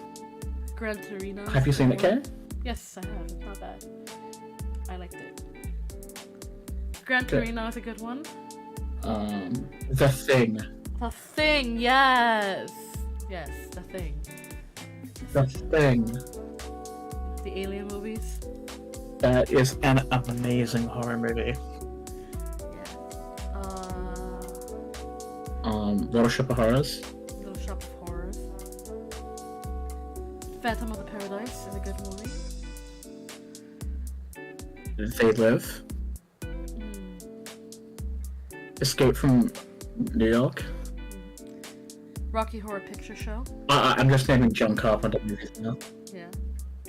Gran Torino. Have you seen it, Kay? Yes, I have. It's not bad. I liked it. Gran Good. Torino is a good one. The Thing. The Thing, yes! Yes, The Thing. The Thing. The Alien movies. That is an amazing horror movie. Yeah. Little Shop of Horrors. Little Shop of Horrors. Phantom of the Paradise is a good movie. They Live. Escape from New York. Rocky Horror Picture Show. I'm just naming John Carpenter movies now. Yeah.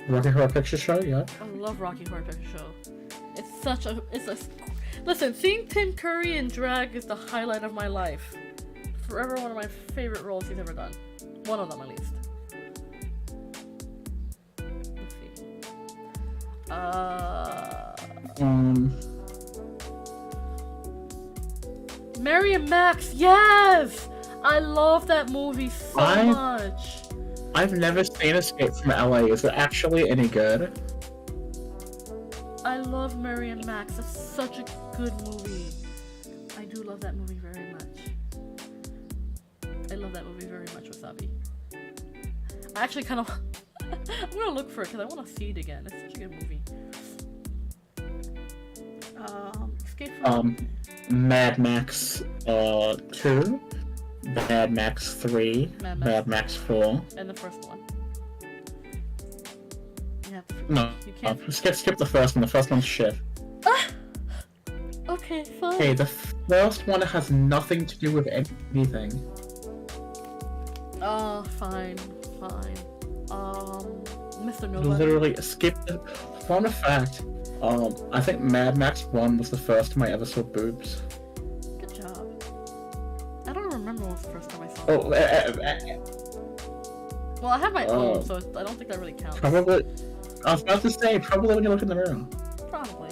Rocky Horror Picture Show, yeah. I love Rocky Horror Picture Show. It's a listen, seeing Tim Curry in drag is the highlight of my life. Forever one of my favorite roles he's ever done. One of them at least. Let's see. Mary and Max, yes! I love that movie so much. I've never seen Escape from LA. Is it actually any good? I love Mary and Max. It's such a good movie. I do love that movie very much. I love that movie very much, Wasabi. I actually kind of... I'm gonna look for it because I want to see it again. It's such a good movie. Escape from... Mad Max 2, Mad Max 3, Mad Max 4. And the first one. Yeah, No, you can't... skip the first one. The first one's shit. Okay, fine. Okay, the first one has nothing to do with anything. Oh, fine. Mr. Nobody. Literally, skip the... Fun fact, I think Mad Max 1 was the first time I ever saw boobs. Good job. I don't remember when was the first time I saw Oh, it. Well, I have my own, so I don't think that really counts. Probably... I was about to say, probably when you look in the mirror. Probably.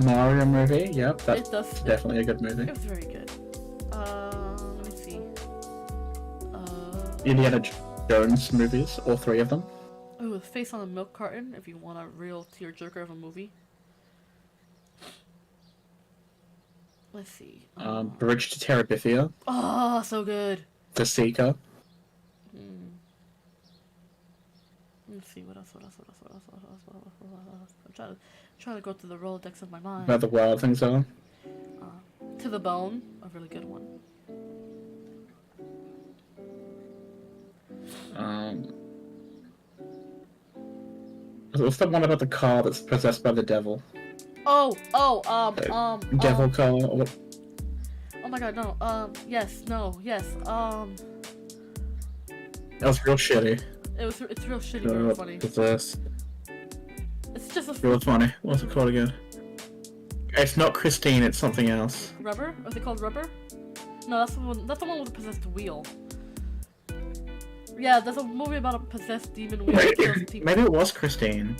Mario movie, yep, that's It does. definitely a good movie. It was very good. Let me see. Indiana Jones movies, all three of them. Oh, Face on a Milk Carton, if you want a real tearjerker of a movie. Let's see. Bridge to Terabithia. Oh, so good. The Seeker. Let's see, what else? I'm trying to go through the Rolodex of my mind. Where the Wild Things Are. To the Bone, a really good one. What's the one about the car that's possessed by the devil? Devil car. Or what? Oh my god, no. Yes. That was real shitty. It's real shitty, but real funny. What's this? It's just a Real funny. What's it called again? It's not Christine. It's something else. Rubber? Is it called Rubber? No, that's the one. That's the one with the possessed wheel. Yeah, there's a movie about a possessed demon wheel that kills people. Maybe it was Christine.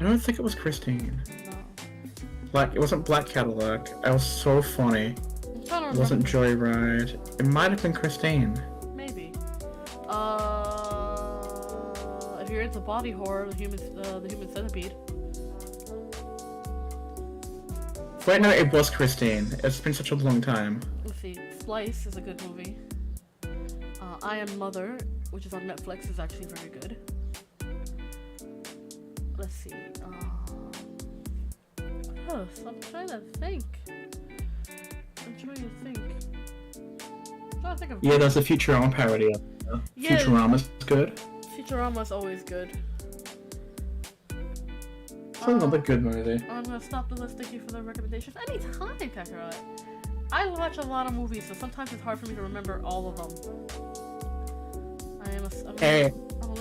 I don't think it was Christine. No. It wasn't Black Cadillac. It was so funny. I'm trying to It wasn't remember. Joyride. It might have been Christine. Maybe. If you're into body horror, the human centipede. Wait, no, it was Christine. It's been such a long time. Let's see. Slice is a good movie. I Am Mother, which is on Netflix, is actually very good. Let's see. What else? I'm trying to think. Yeah, there's a Futurama parody. Yeah. Futurama's good. Futurama's always good. It's another good movie. I'm gonna stop the list. Thank you for the recommendations. Anytime, Kakarot. I watch a lot of movies, so sometimes it's hard for me to remember all of them. Hey,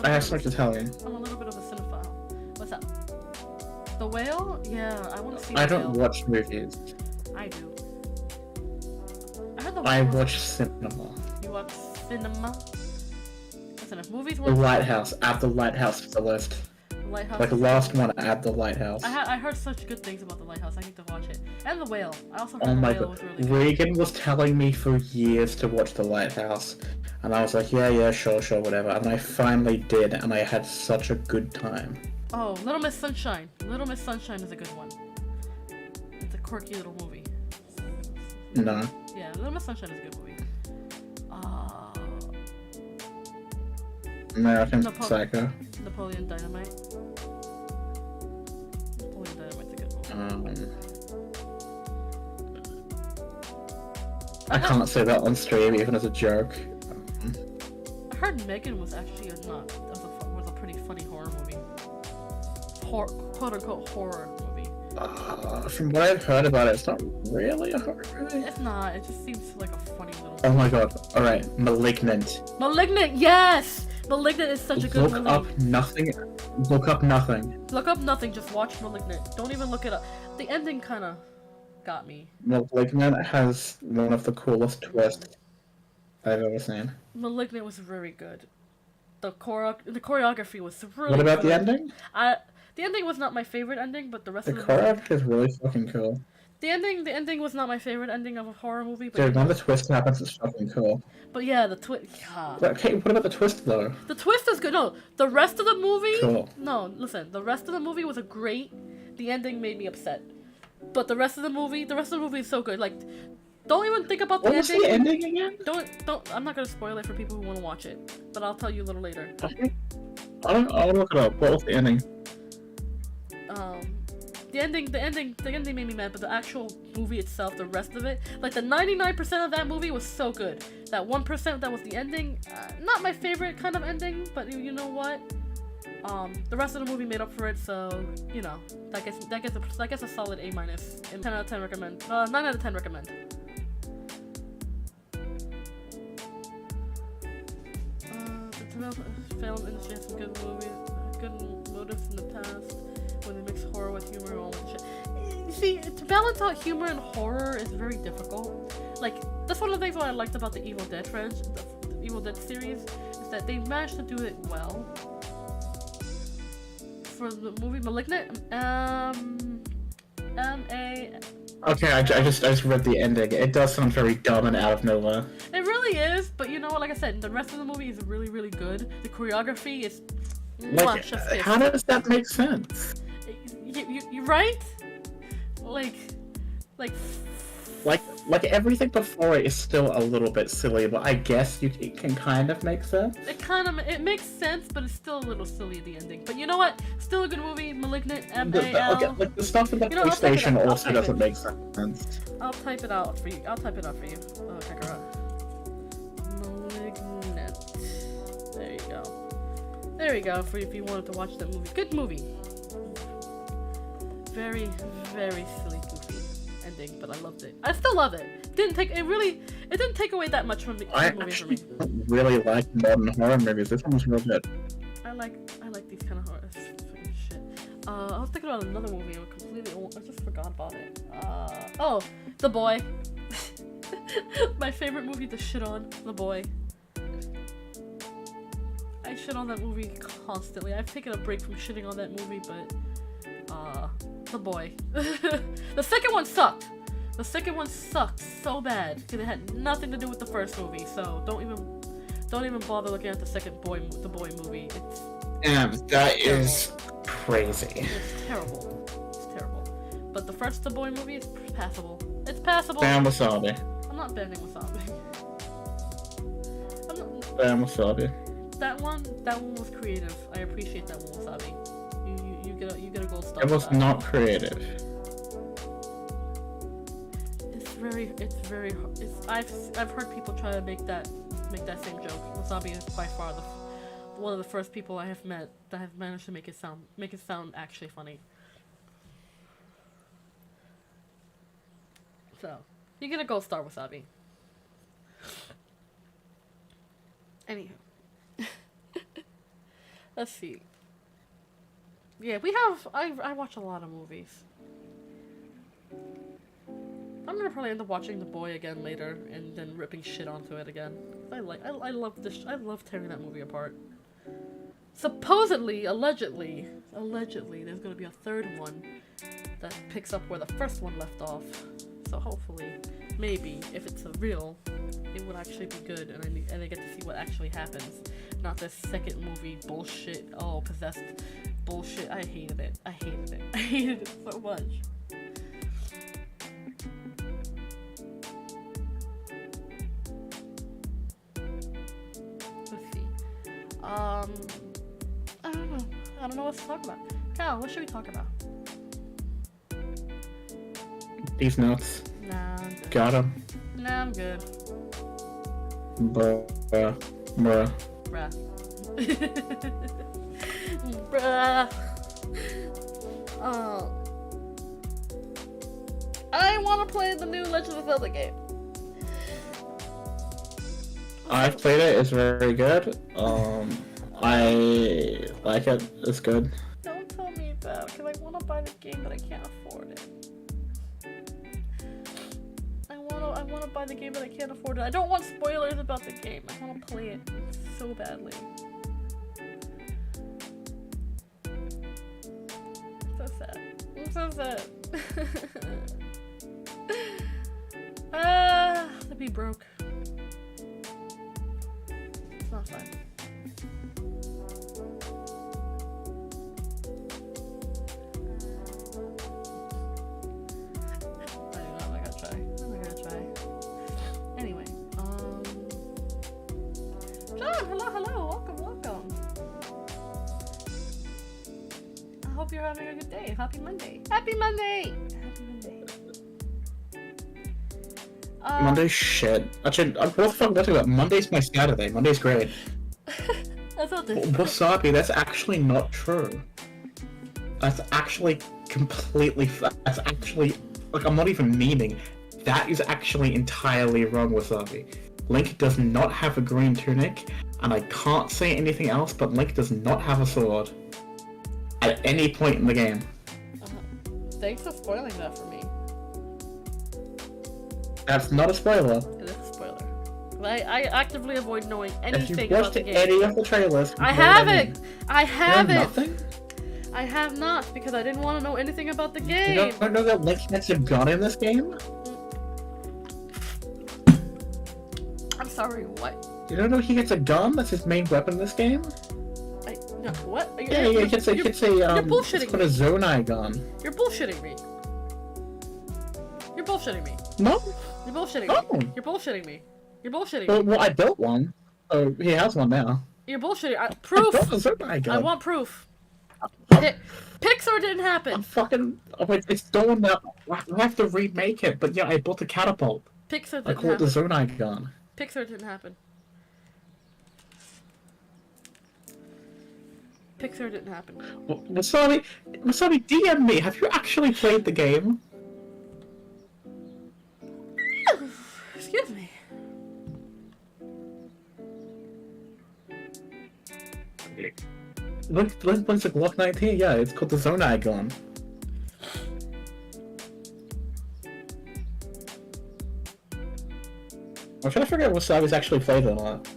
I have something to tell you. I'm a little bit of a cinephile. What's up? The Whale? Yeah, I want to see The I don't Whale. watch movies. I do. I heard The I Whale. watch cinema. You watch cinema? Listen, if movies The weren't... Lighthouse. Add The Lighthouse to the list. Lighthouse. Like the last one, add The Lighthouse. I heard such good things about The Lighthouse. I need to watch it. And The Whale. I also heard Oh The my Whale god. was really good. Regan was telling me for years to watch The Lighthouse. And I was like, yeah, sure, whatever. And I finally did, and I had such a good time. Oh, Little Miss Sunshine. Little Miss Sunshine is a good one. It's a quirky little movie. No. Yeah, Little Miss Sunshine is a good movie. American Psycho. Napoleon Dynamite. Napoleon Dynamite's a good movie. I can't say that on stream, even as a joke. I heard Megan was actually was a pretty funny horror movie. Quote unquote horror movie. From what I've heard about it, it's not really a horror movie. It's not. It just seems like a funny little. Oh my god. Alright, Malignant. Malignant, yes! Malignant is such a good movie. Look up nothing. Look up nothing. Look up nothing, just watch Malignant. Don't even look it up. The ending kinda got me. Malignant has one of the coolest twists I've ever seen. Malignant was very good. The choreography was really What about good. the ending? The ending was not my favorite ending, but the rest The of the choreography is really fucking cool. The ending was not my favorite ending of a horror movie, but Dude, when the twist happens, it's fucking cool. But yeah, the twist. Yeah. But, okay, what about the twist though? The twist is good. No, the rest of the movie. Cool. No, listen. The rest of the movie was a great. The ending made me upset. But the rest of the movie is so good. Like, don't even think about the What was ending. the ending again? Don't. I'm not gonna spoil it for people who want to watch it, but I'll tell you a little later. I'll look it up. What was the ending? The ending made me mad, but the actual movie itself, the rest of it, like the 99% of that movie was so good. That 1% that was the ending, not my favorite kind of ending, but you know what? The rest of the movie made up for it, so you know that gets a solid A-. And 10 out of 10 recommend. 9 out of 10 recommend. The film industry has some good motives in the past. When they mix horror with humor and all that shit. You see, to balance out humor and horror is very difficult. Like, that's one of the things what I liked about the Evil Dead the Evil Dead series, is that they managed to do it well. For the movie Malignant, Okay, I just read the ending. It does sound very dumb and out of nowhere. It really is, but you know what, like I said, the rest of the movie is really, really good. The choreography is... Like, how does that make sense? You right? Like everything before it is still a little bit silly, but I guess it can kind of make sense. It makes sense, but it's still a little silly at the ending. But you know what? Still a good movie. Malignant. MAL. Okay, like the stuff in the PlayStation also doesn't make sense. I'll type it out for you. Kakarot. Malignant. There you go. There we go. For if you wanted to watch that movie. Good movie. Very, very silly, goofy ending, but I loved it. I still love it. It It didn't take away that much from the I movie for actually me. don't really like modern horror movies. This one was real good. I like these kind of horror fucking shit. I was thinking about another movie. I just forgot about it. Oh, The Boy. My favorite movie to shit on. The Boy. I shit on that movie constantly. I've taken a break from shitting on that movie, but The Boy. The second one sucked. The second one sucked so bad because it had nothing to do with the first movie. So don't even bother looking at the Boy movie. It's Damn, that is crazy. It's terrible. It's terrible. But the first The Boy movie is passable. It's passable. Ban wasabi. I'm not banning wasabi. Ban wasabi. That one was creative. I appreciate that one, wasabi. You get a gold star. It was not creative. I've heard people try to make that same joke. Wasabi is by far one of the first people I have met that have managed to make it sound actually funny. So you get a gold star, wasabi. Anywho. Let's see. Yeah, I watch a lot of movies. I'm gonna probably end up watching The Boy again later and then ripping shit onto it again. I love tearing that movie apart. Supposedly, allegedly, there's gonna be a third one that picks up where the first one left off. So hopefully, maybe, if it's a real, it would actually be good and I get to see what actually happens. Not this second movie bullshit, possessed bullshit. I hated it. I hated it so much. Let's see. I don't know. I don't know what to talk about. Cal, what should we talk about? These nuts. Nah, I'm good. Got him. Nah, I'm good. Bruh. Bruh. Bruh. Oh. I want to play the new Legend of Zelda game. I've played it. It's very good. I like it. It's good. Don't tell me about it, because I want to buy the game, but I can't afford it. I want to buy the game, but I can't afford it. I don't want spoilers about the game. I want to play it so badly. So sad. I'm so sad. To be broke. It's not fun. I'm gonna try. Anyway, John, hello, welcome. I hope you're having a good day. Happy Monday. Monday's shit. Actually, what the fuck was that? Monday's my Saturday. Monday's great. That's not this. Wasabi, that's actually not true. That's actually completely... That's actually... Like, I'm not even meaning. That is actually entirely wrong, Wasabi. Link does not have a green tunic, and I can't say anything else, but Link does not have a sword. At any point in the game. Thanks for spoiling that for me. That's not a spoiler. It is a spoiler. I actively avoid knowing anything about the game. If you watched any of the trailers... I haven't! Nothing? I have not, because I didn't want to know anything about the game. You don't know that Link gets a gun in this game? I'm sorry, what? You don't know he gets a gun? That's his main weapon in this game? No, what? He gets a it's called a Zonai gun. You're bullshitting me. No? You're bullshitting No. me. You're bullshitting me. You're bullshitting me. Well, I built one. Oh, he has one now. You're bullshitting. Proof! I built a Zonai gun. I want proof. Pixar didn't happen. I'm fucking... Oh, wait, it's done now. I have to remake it, but yeah, I built a catapult. Pixar didn't I call it the happen. Zonai gun. Pixar didn't happen. Pixar didn't happen. Wasabi, DM me. Have you actually played the game? Excuse me. look, it's a Glock 19. Yeah, it's called the Zonai gun. I'm trying to figure out what side he's actually played or not.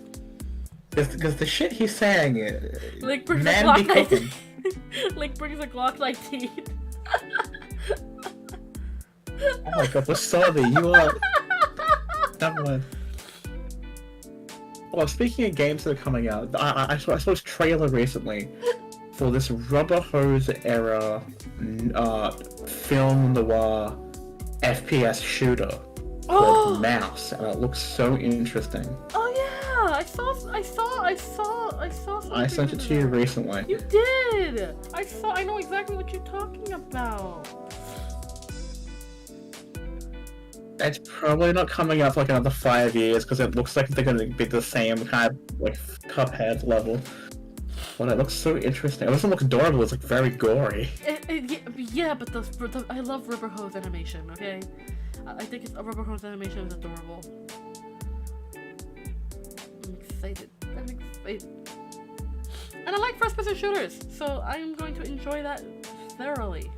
Because the shit he's saying, Link brings man a be Glock cooking. 19. Link brings a Glock 19. Oh my god, Wasabi, you are... That one. Well, speaking of games that are coming out, I saw this trailer recently for this rubber hose era film noir FPS shooter called Mouse, and it looks so interesting. Oh yeah, I saw something. I sent it to you recently. You did. I know exactly what you're talking about. It's probably not coming out for like another 5 years because it looks like they're going to be the same kind of like Cuphead level. But it looks so interesting. It doesn't look adorable. It's like very gory. Yeah, but I love rubber hose animation. Okay, I think a rubber hose animation is adorable. I'm excited. And I like first-person shooters, so I'm going to enjoy that thoroughly.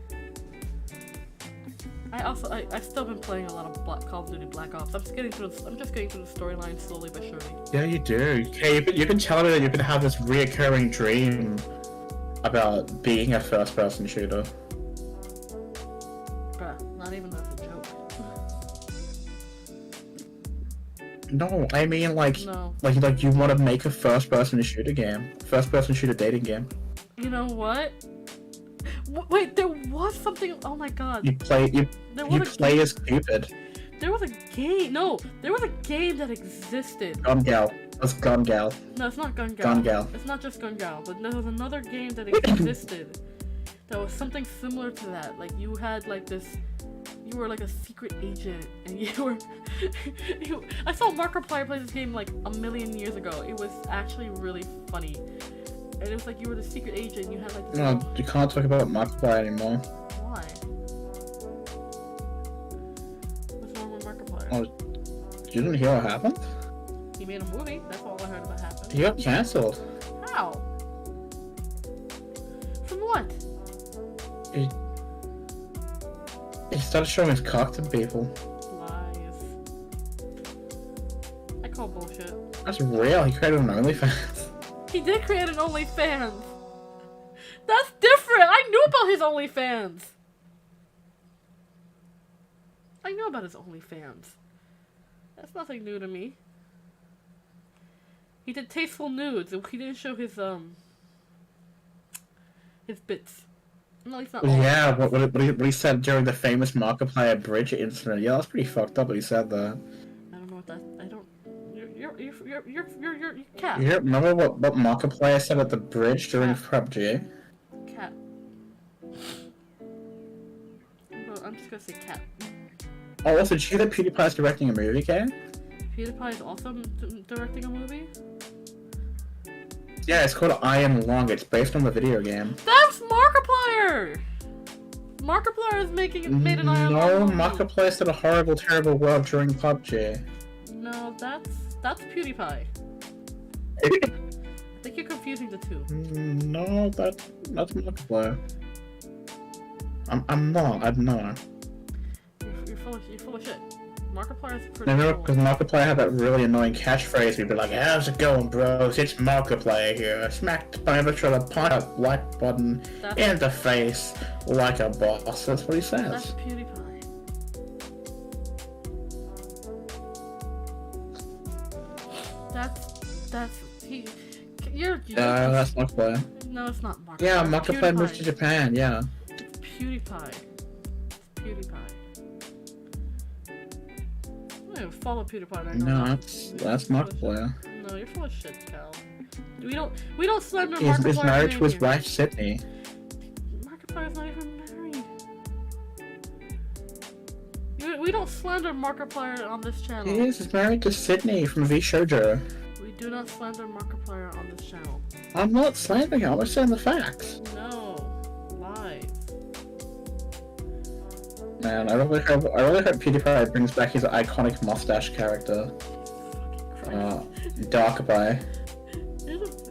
I've still been playing a lot of Call of Duty Black Ops. I'm just getting through the storyline slowly but surely. Yeah, you do. Okay, you can tell me that you can have this reoccurring dream about being a first-person shooter. Bruh, not even that's a joke. No, I mean like you want to make a first-person shooter game, first-person shooter dating game. You know what? Wait, there was something. Oh my god. You play as Cupid. There was a game. No, there was a game that existed. Gun Gal. That's Gun Gal. No, it's not Gun Gal. Gun Gal. It's not just Gun Gal, but there was another game that existed that was something similar to that. Like you had like this. You were like a secret agent, and you were. I saw Markiplier play this game like a million years ago. It was actually really funny. And it was like you were the secret agent, you had like this. No, you can't talk about Markiplier anymore. Why? What's wrong with Markiplier? Oh, you didn't hear what happened? He made a movie, that's all I heard about happened. He got cancelled. How? From what? He started showing his cock to people. Lies. I call bullshit. That's real, he created an OnlyFans. He did create an OnlyFans. That's different. I knew about his OnlyFans. I know about his OnlyFans. That's nothing new to me. He did tasteful nudes. He didn't show his bits. No, he's not. Yeah, what he said during the famous Markiplier bridge incident. Yeah, that's pretty fucked up. What he said there. I don't know what that. I don't. You're cat. You remember what Markiplier said at the bridge during PUBG? Cat. I'm just gonna say cat. Oh, also, did you hear that PewDiePie's directing a movie, Kay? PewDiePie is also directing a movie? Yeah, it's called Iron Lung. It's based on the video game. That's Markiplier! Markiplier is made an Iron Lung movie. No, Markiplier did a horrible, terrible work during PUBG. No, that's PewDiePie. I think you're confusing the two. No, that's Markiplier. I'm not. You're full of shit. Markiplier is pretty cool. cool. Because Markiplier had that really annoying catchphrase. We'd be like, "How's it going, bros? It's Markiplier here. Smacked by the try to punch a black button in the face like a boss." That's what he says. That's PewDiePie. That's Markiplier. No, it's not Markiplier. Yeah, Markiplier moved to Japan. Yeah. It's PewDiePie. I don't follow PewDiePie. No, that's Markiplier. No, you're full of shit, Cal. We don't slander Markiplier. He's married to his wife, Sydney. Markiplier's not even married. We don't slander Markiplier on this channel. He is. He's married to Sydney from V Shoujo. We do not slander Markiplier on this channel. I'm not slandering him. I'm saying the facts. No, lies. Man, I really hope PewDiePie brings back his iconic mustache character. Dark Pie.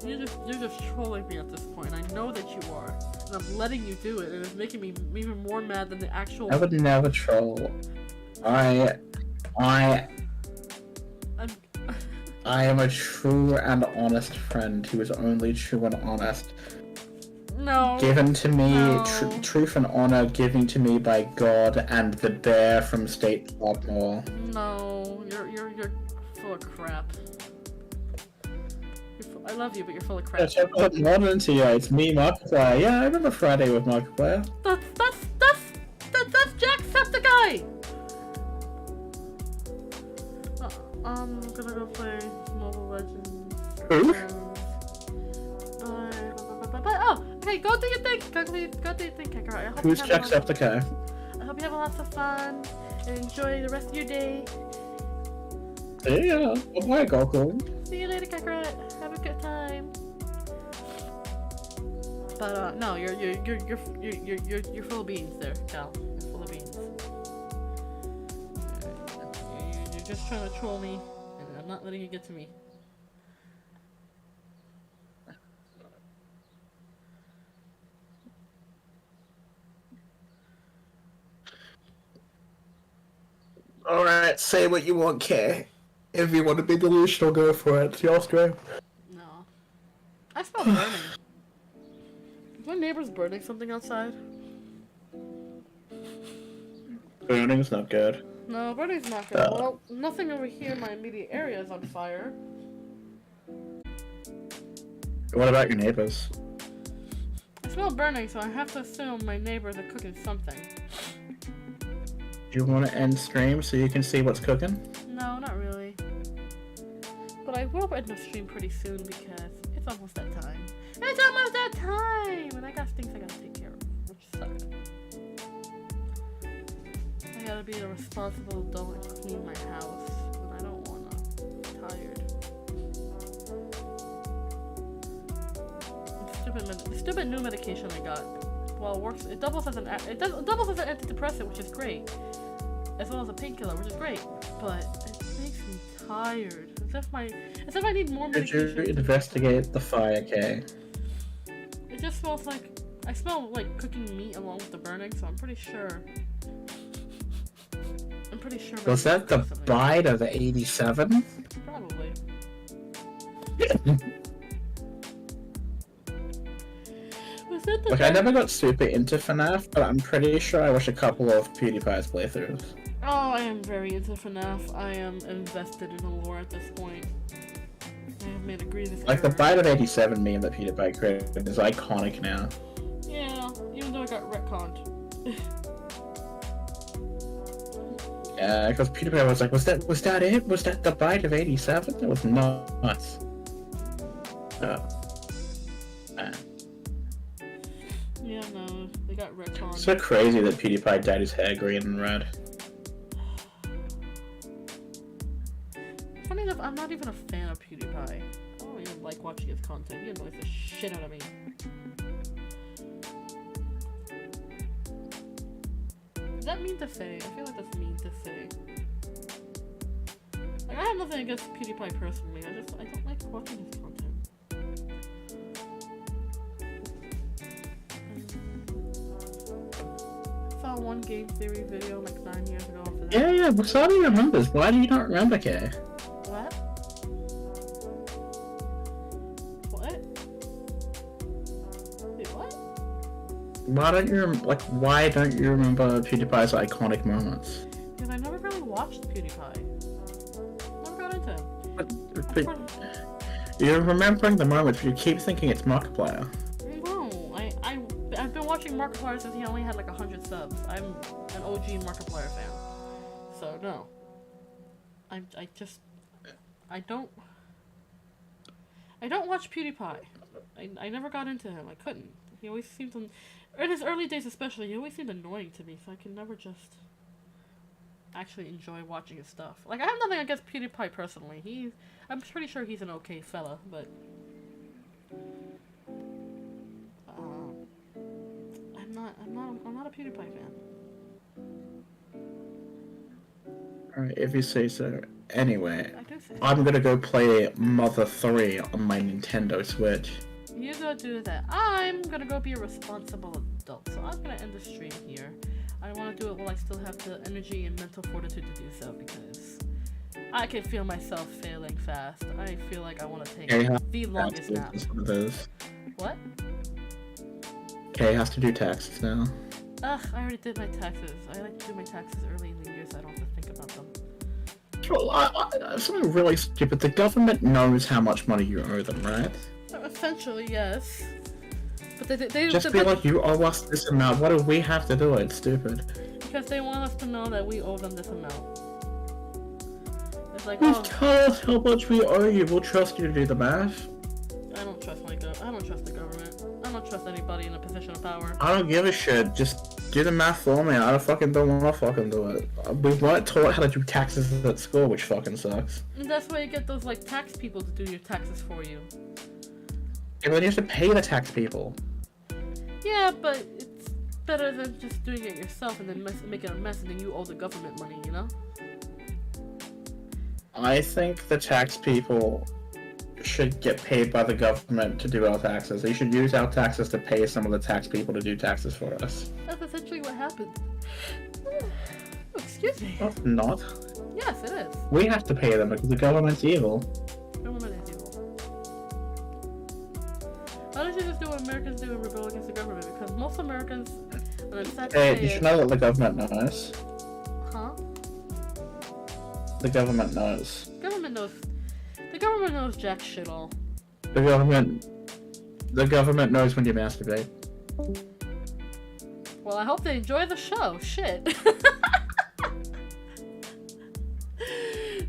You're just trolling me at this point. I know that you are, and I'm letting you do it, and it's making me even more mad than the actual. I would never troll. I I'm... am a true and honest friend who is only true and honest. No. Given to me, No. truth and honor given to me by God and the bear from State Podmore. No, you're full of crap. I love you, but you're full of crap. Yeah, check out Modern to you. It's me, Markiplier. Yeah, I remember Friday with Markiplier. That's Jacksepticeye! I'm gonna go play Mobile Legends. Who? Oh, okay, go do your thing. Go do your thing, Kicker. Who's Jacksepticeye? I hope you have lots of fun and enjoy the rest of your day. Yeah, bye, Goku. See you later, Kakarot. Have a good time. But no, you're full of beans there, Cal. You're full of beans. You're just trying to troll me, and I'm not letting you get to me. Alright, say what you want, Kay. If you want to be delusional, go for it. It's your stream. No. I smell burning. Is my neighbor's burning something outside? Burning's not good. No, burning's not good. Well, nothing over here in my immediate area is on fire. What about your neighbors? I smell burning, so I have to assume my neighbors are cooking something. Do you want to end stream so you can see what's cooking? No, not really. But I will end the stream pretty soon because it's almost that time. It's almost that time! And I got things I gotta take care of, which suck. I gotta be a responsible adult and clean my house, and I don't wanna. I'm tired. The stupid new medication I got. Well, it works. It doubles as an antidepressant, which is great, as well as a painkiller, which is great. But it makes me tired. As if I need more medication. Did you investigate the fire, Kay? It just smells like I smell like cooking meat along with the burning, so I'm pretty sure. Was that the bite of 87? Probably. Look, I never got super into FNAF, but I'm pretty sure I watched a couple of PewDiePie's playthroughs. Oh, I am very into FNAF. I am invested in the lore at this point. I have made a grievous Like, the error. bite of 87 meme that PewDiePie created is iconic now. Yeah, even though I got retconned. Yeah, because PewDiePie was like, was that it? Was that the bite of 87? It was nuts. Yeah, no, they got retconned. So crazy that PewDiePie dyed his hair green and red. Funny enough, I'm not even a fan of PewDiePie. I don't even like watching his content. He annoys the shit out of me. Is that mean to say? I feel like that's mean to say. Like, I have nothing against PewDiePie personally. I don't like watching his content. I saw one game theory video like 9 years ago for that. Yeah, Wasabi remembers. Why do you not remember, Kay? What? What? Wait, what? Why don't you remember PewDiePie's iconic moments? Because I never really watched PewDiePie. Never got into him. But you're remembering the moments, but you keep thinking it's Markiplier. No, I've been watching Markiplier since he only had like 100 subs. I'm an OG Markiplier fan. So no. I don't watch PewDiePie. I never got into him. I couldn't. He always seemed to, in his early days especially, he always seemed annoying to me, so I can never just actually enjoy watching his stuff. Like, I have nothing against PewDiePie personally. I'm pretty sure he's an okay fella, but I'm not a PewDiePie fan. Alright, if you say so. Anyway, I do is it? I'm gonna go play Mother 3 on my Nintendo Switch. You go do that. I'm gonna go be a responsible adult. So I'm gonna end the stream here. I want to do it while I still have the energy and mental fortitude to do so because I can feel myself failing fast. I feel like I want to take the longest nap. What? Kay has to do taxes now. Ugh, I already did my taxes. I like to do my taxes early in the year so I don't have to think about them. Well, something really stupid. The government knows how much money you owe them, right? Essentially, yes. But they just be like, you owe us this amount. What do we have to do? It's stupid. Because they want us to know that we owe them this amount. It's like, Just tell us how much we owe you. We'll trust you to do the math. I don't trust I don't trust the government. I don't trust anybody in a position of power. I don't give a shit. Just do the math for me. I don't want to fucking do it. We weren't taught how to do taxes at school, which fucking sucks. And that's why you get those like tax people to do your taxes for you. Yeah, but then you have to pay the tax people. Yeah, but it's better than just doing it yourself and then making a mess and then you owe the government money, you know? I think the tax people should get paid by the government to do our taxes. They should use our taxes to pay some of the tax people to do taxes for us. That's essentially what happened. Oh, excuse me. Oh, not. Yes, it is. We have to pay them because the government's evil. Government is evil. Why don't you just do what Americans do and rebel against the government? Because most Americans, and I'm sad to say You should know that the government knows. Huh? The government knows. The government knows jack shit all. The government knows when you masturbate. Well, I hope they enjoy the show. Shit.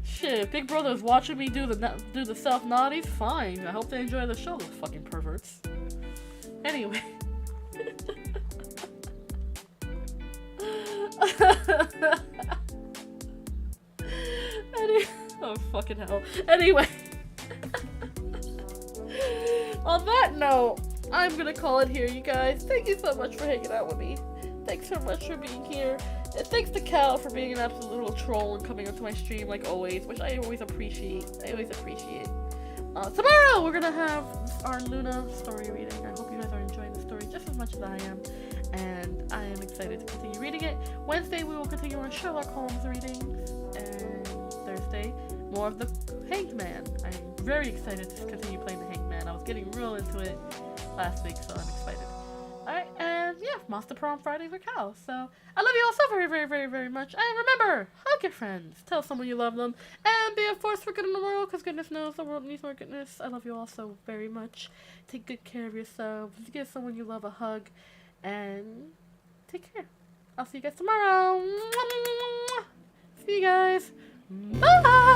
Shit, Big Brother's watching me do the self naughties. Fine. I hope they enjoy the show. Those fucking perverts. Anyway. Oh, fucking hell. Anyway. On that note, I'm gonna call it here, you guys. Thank you so much for hanging out with me. Thanks so much for being here. And thanks to Cal for being an absolute little troll and coming onto my stream like always, which I always appreciate. Tomorrow we're gonna have our Luna story reading. I hope you guys are enjoying the story just as much as I am. And I am excited to continue reading it. Wednesday we will continue our Sherlock Holmes readings. And Thursday, more of the Hanged Man. I'm very excited to continue playing the Hanged Man. I was getting real into it last week, so I'm excited. Alright, and yeah, Monster Prom Friday for Cal. So, I love you all so very, very, very, very much. And remember, hug your friends. Tell someone you love them. And be a force for good in the world, because goodness knows the world needs more goodness. I love you all so very much. Take good care of yourselves. Give someone you love a hug. And take care. I'll see you guys tomorrow. See you guys. Bye!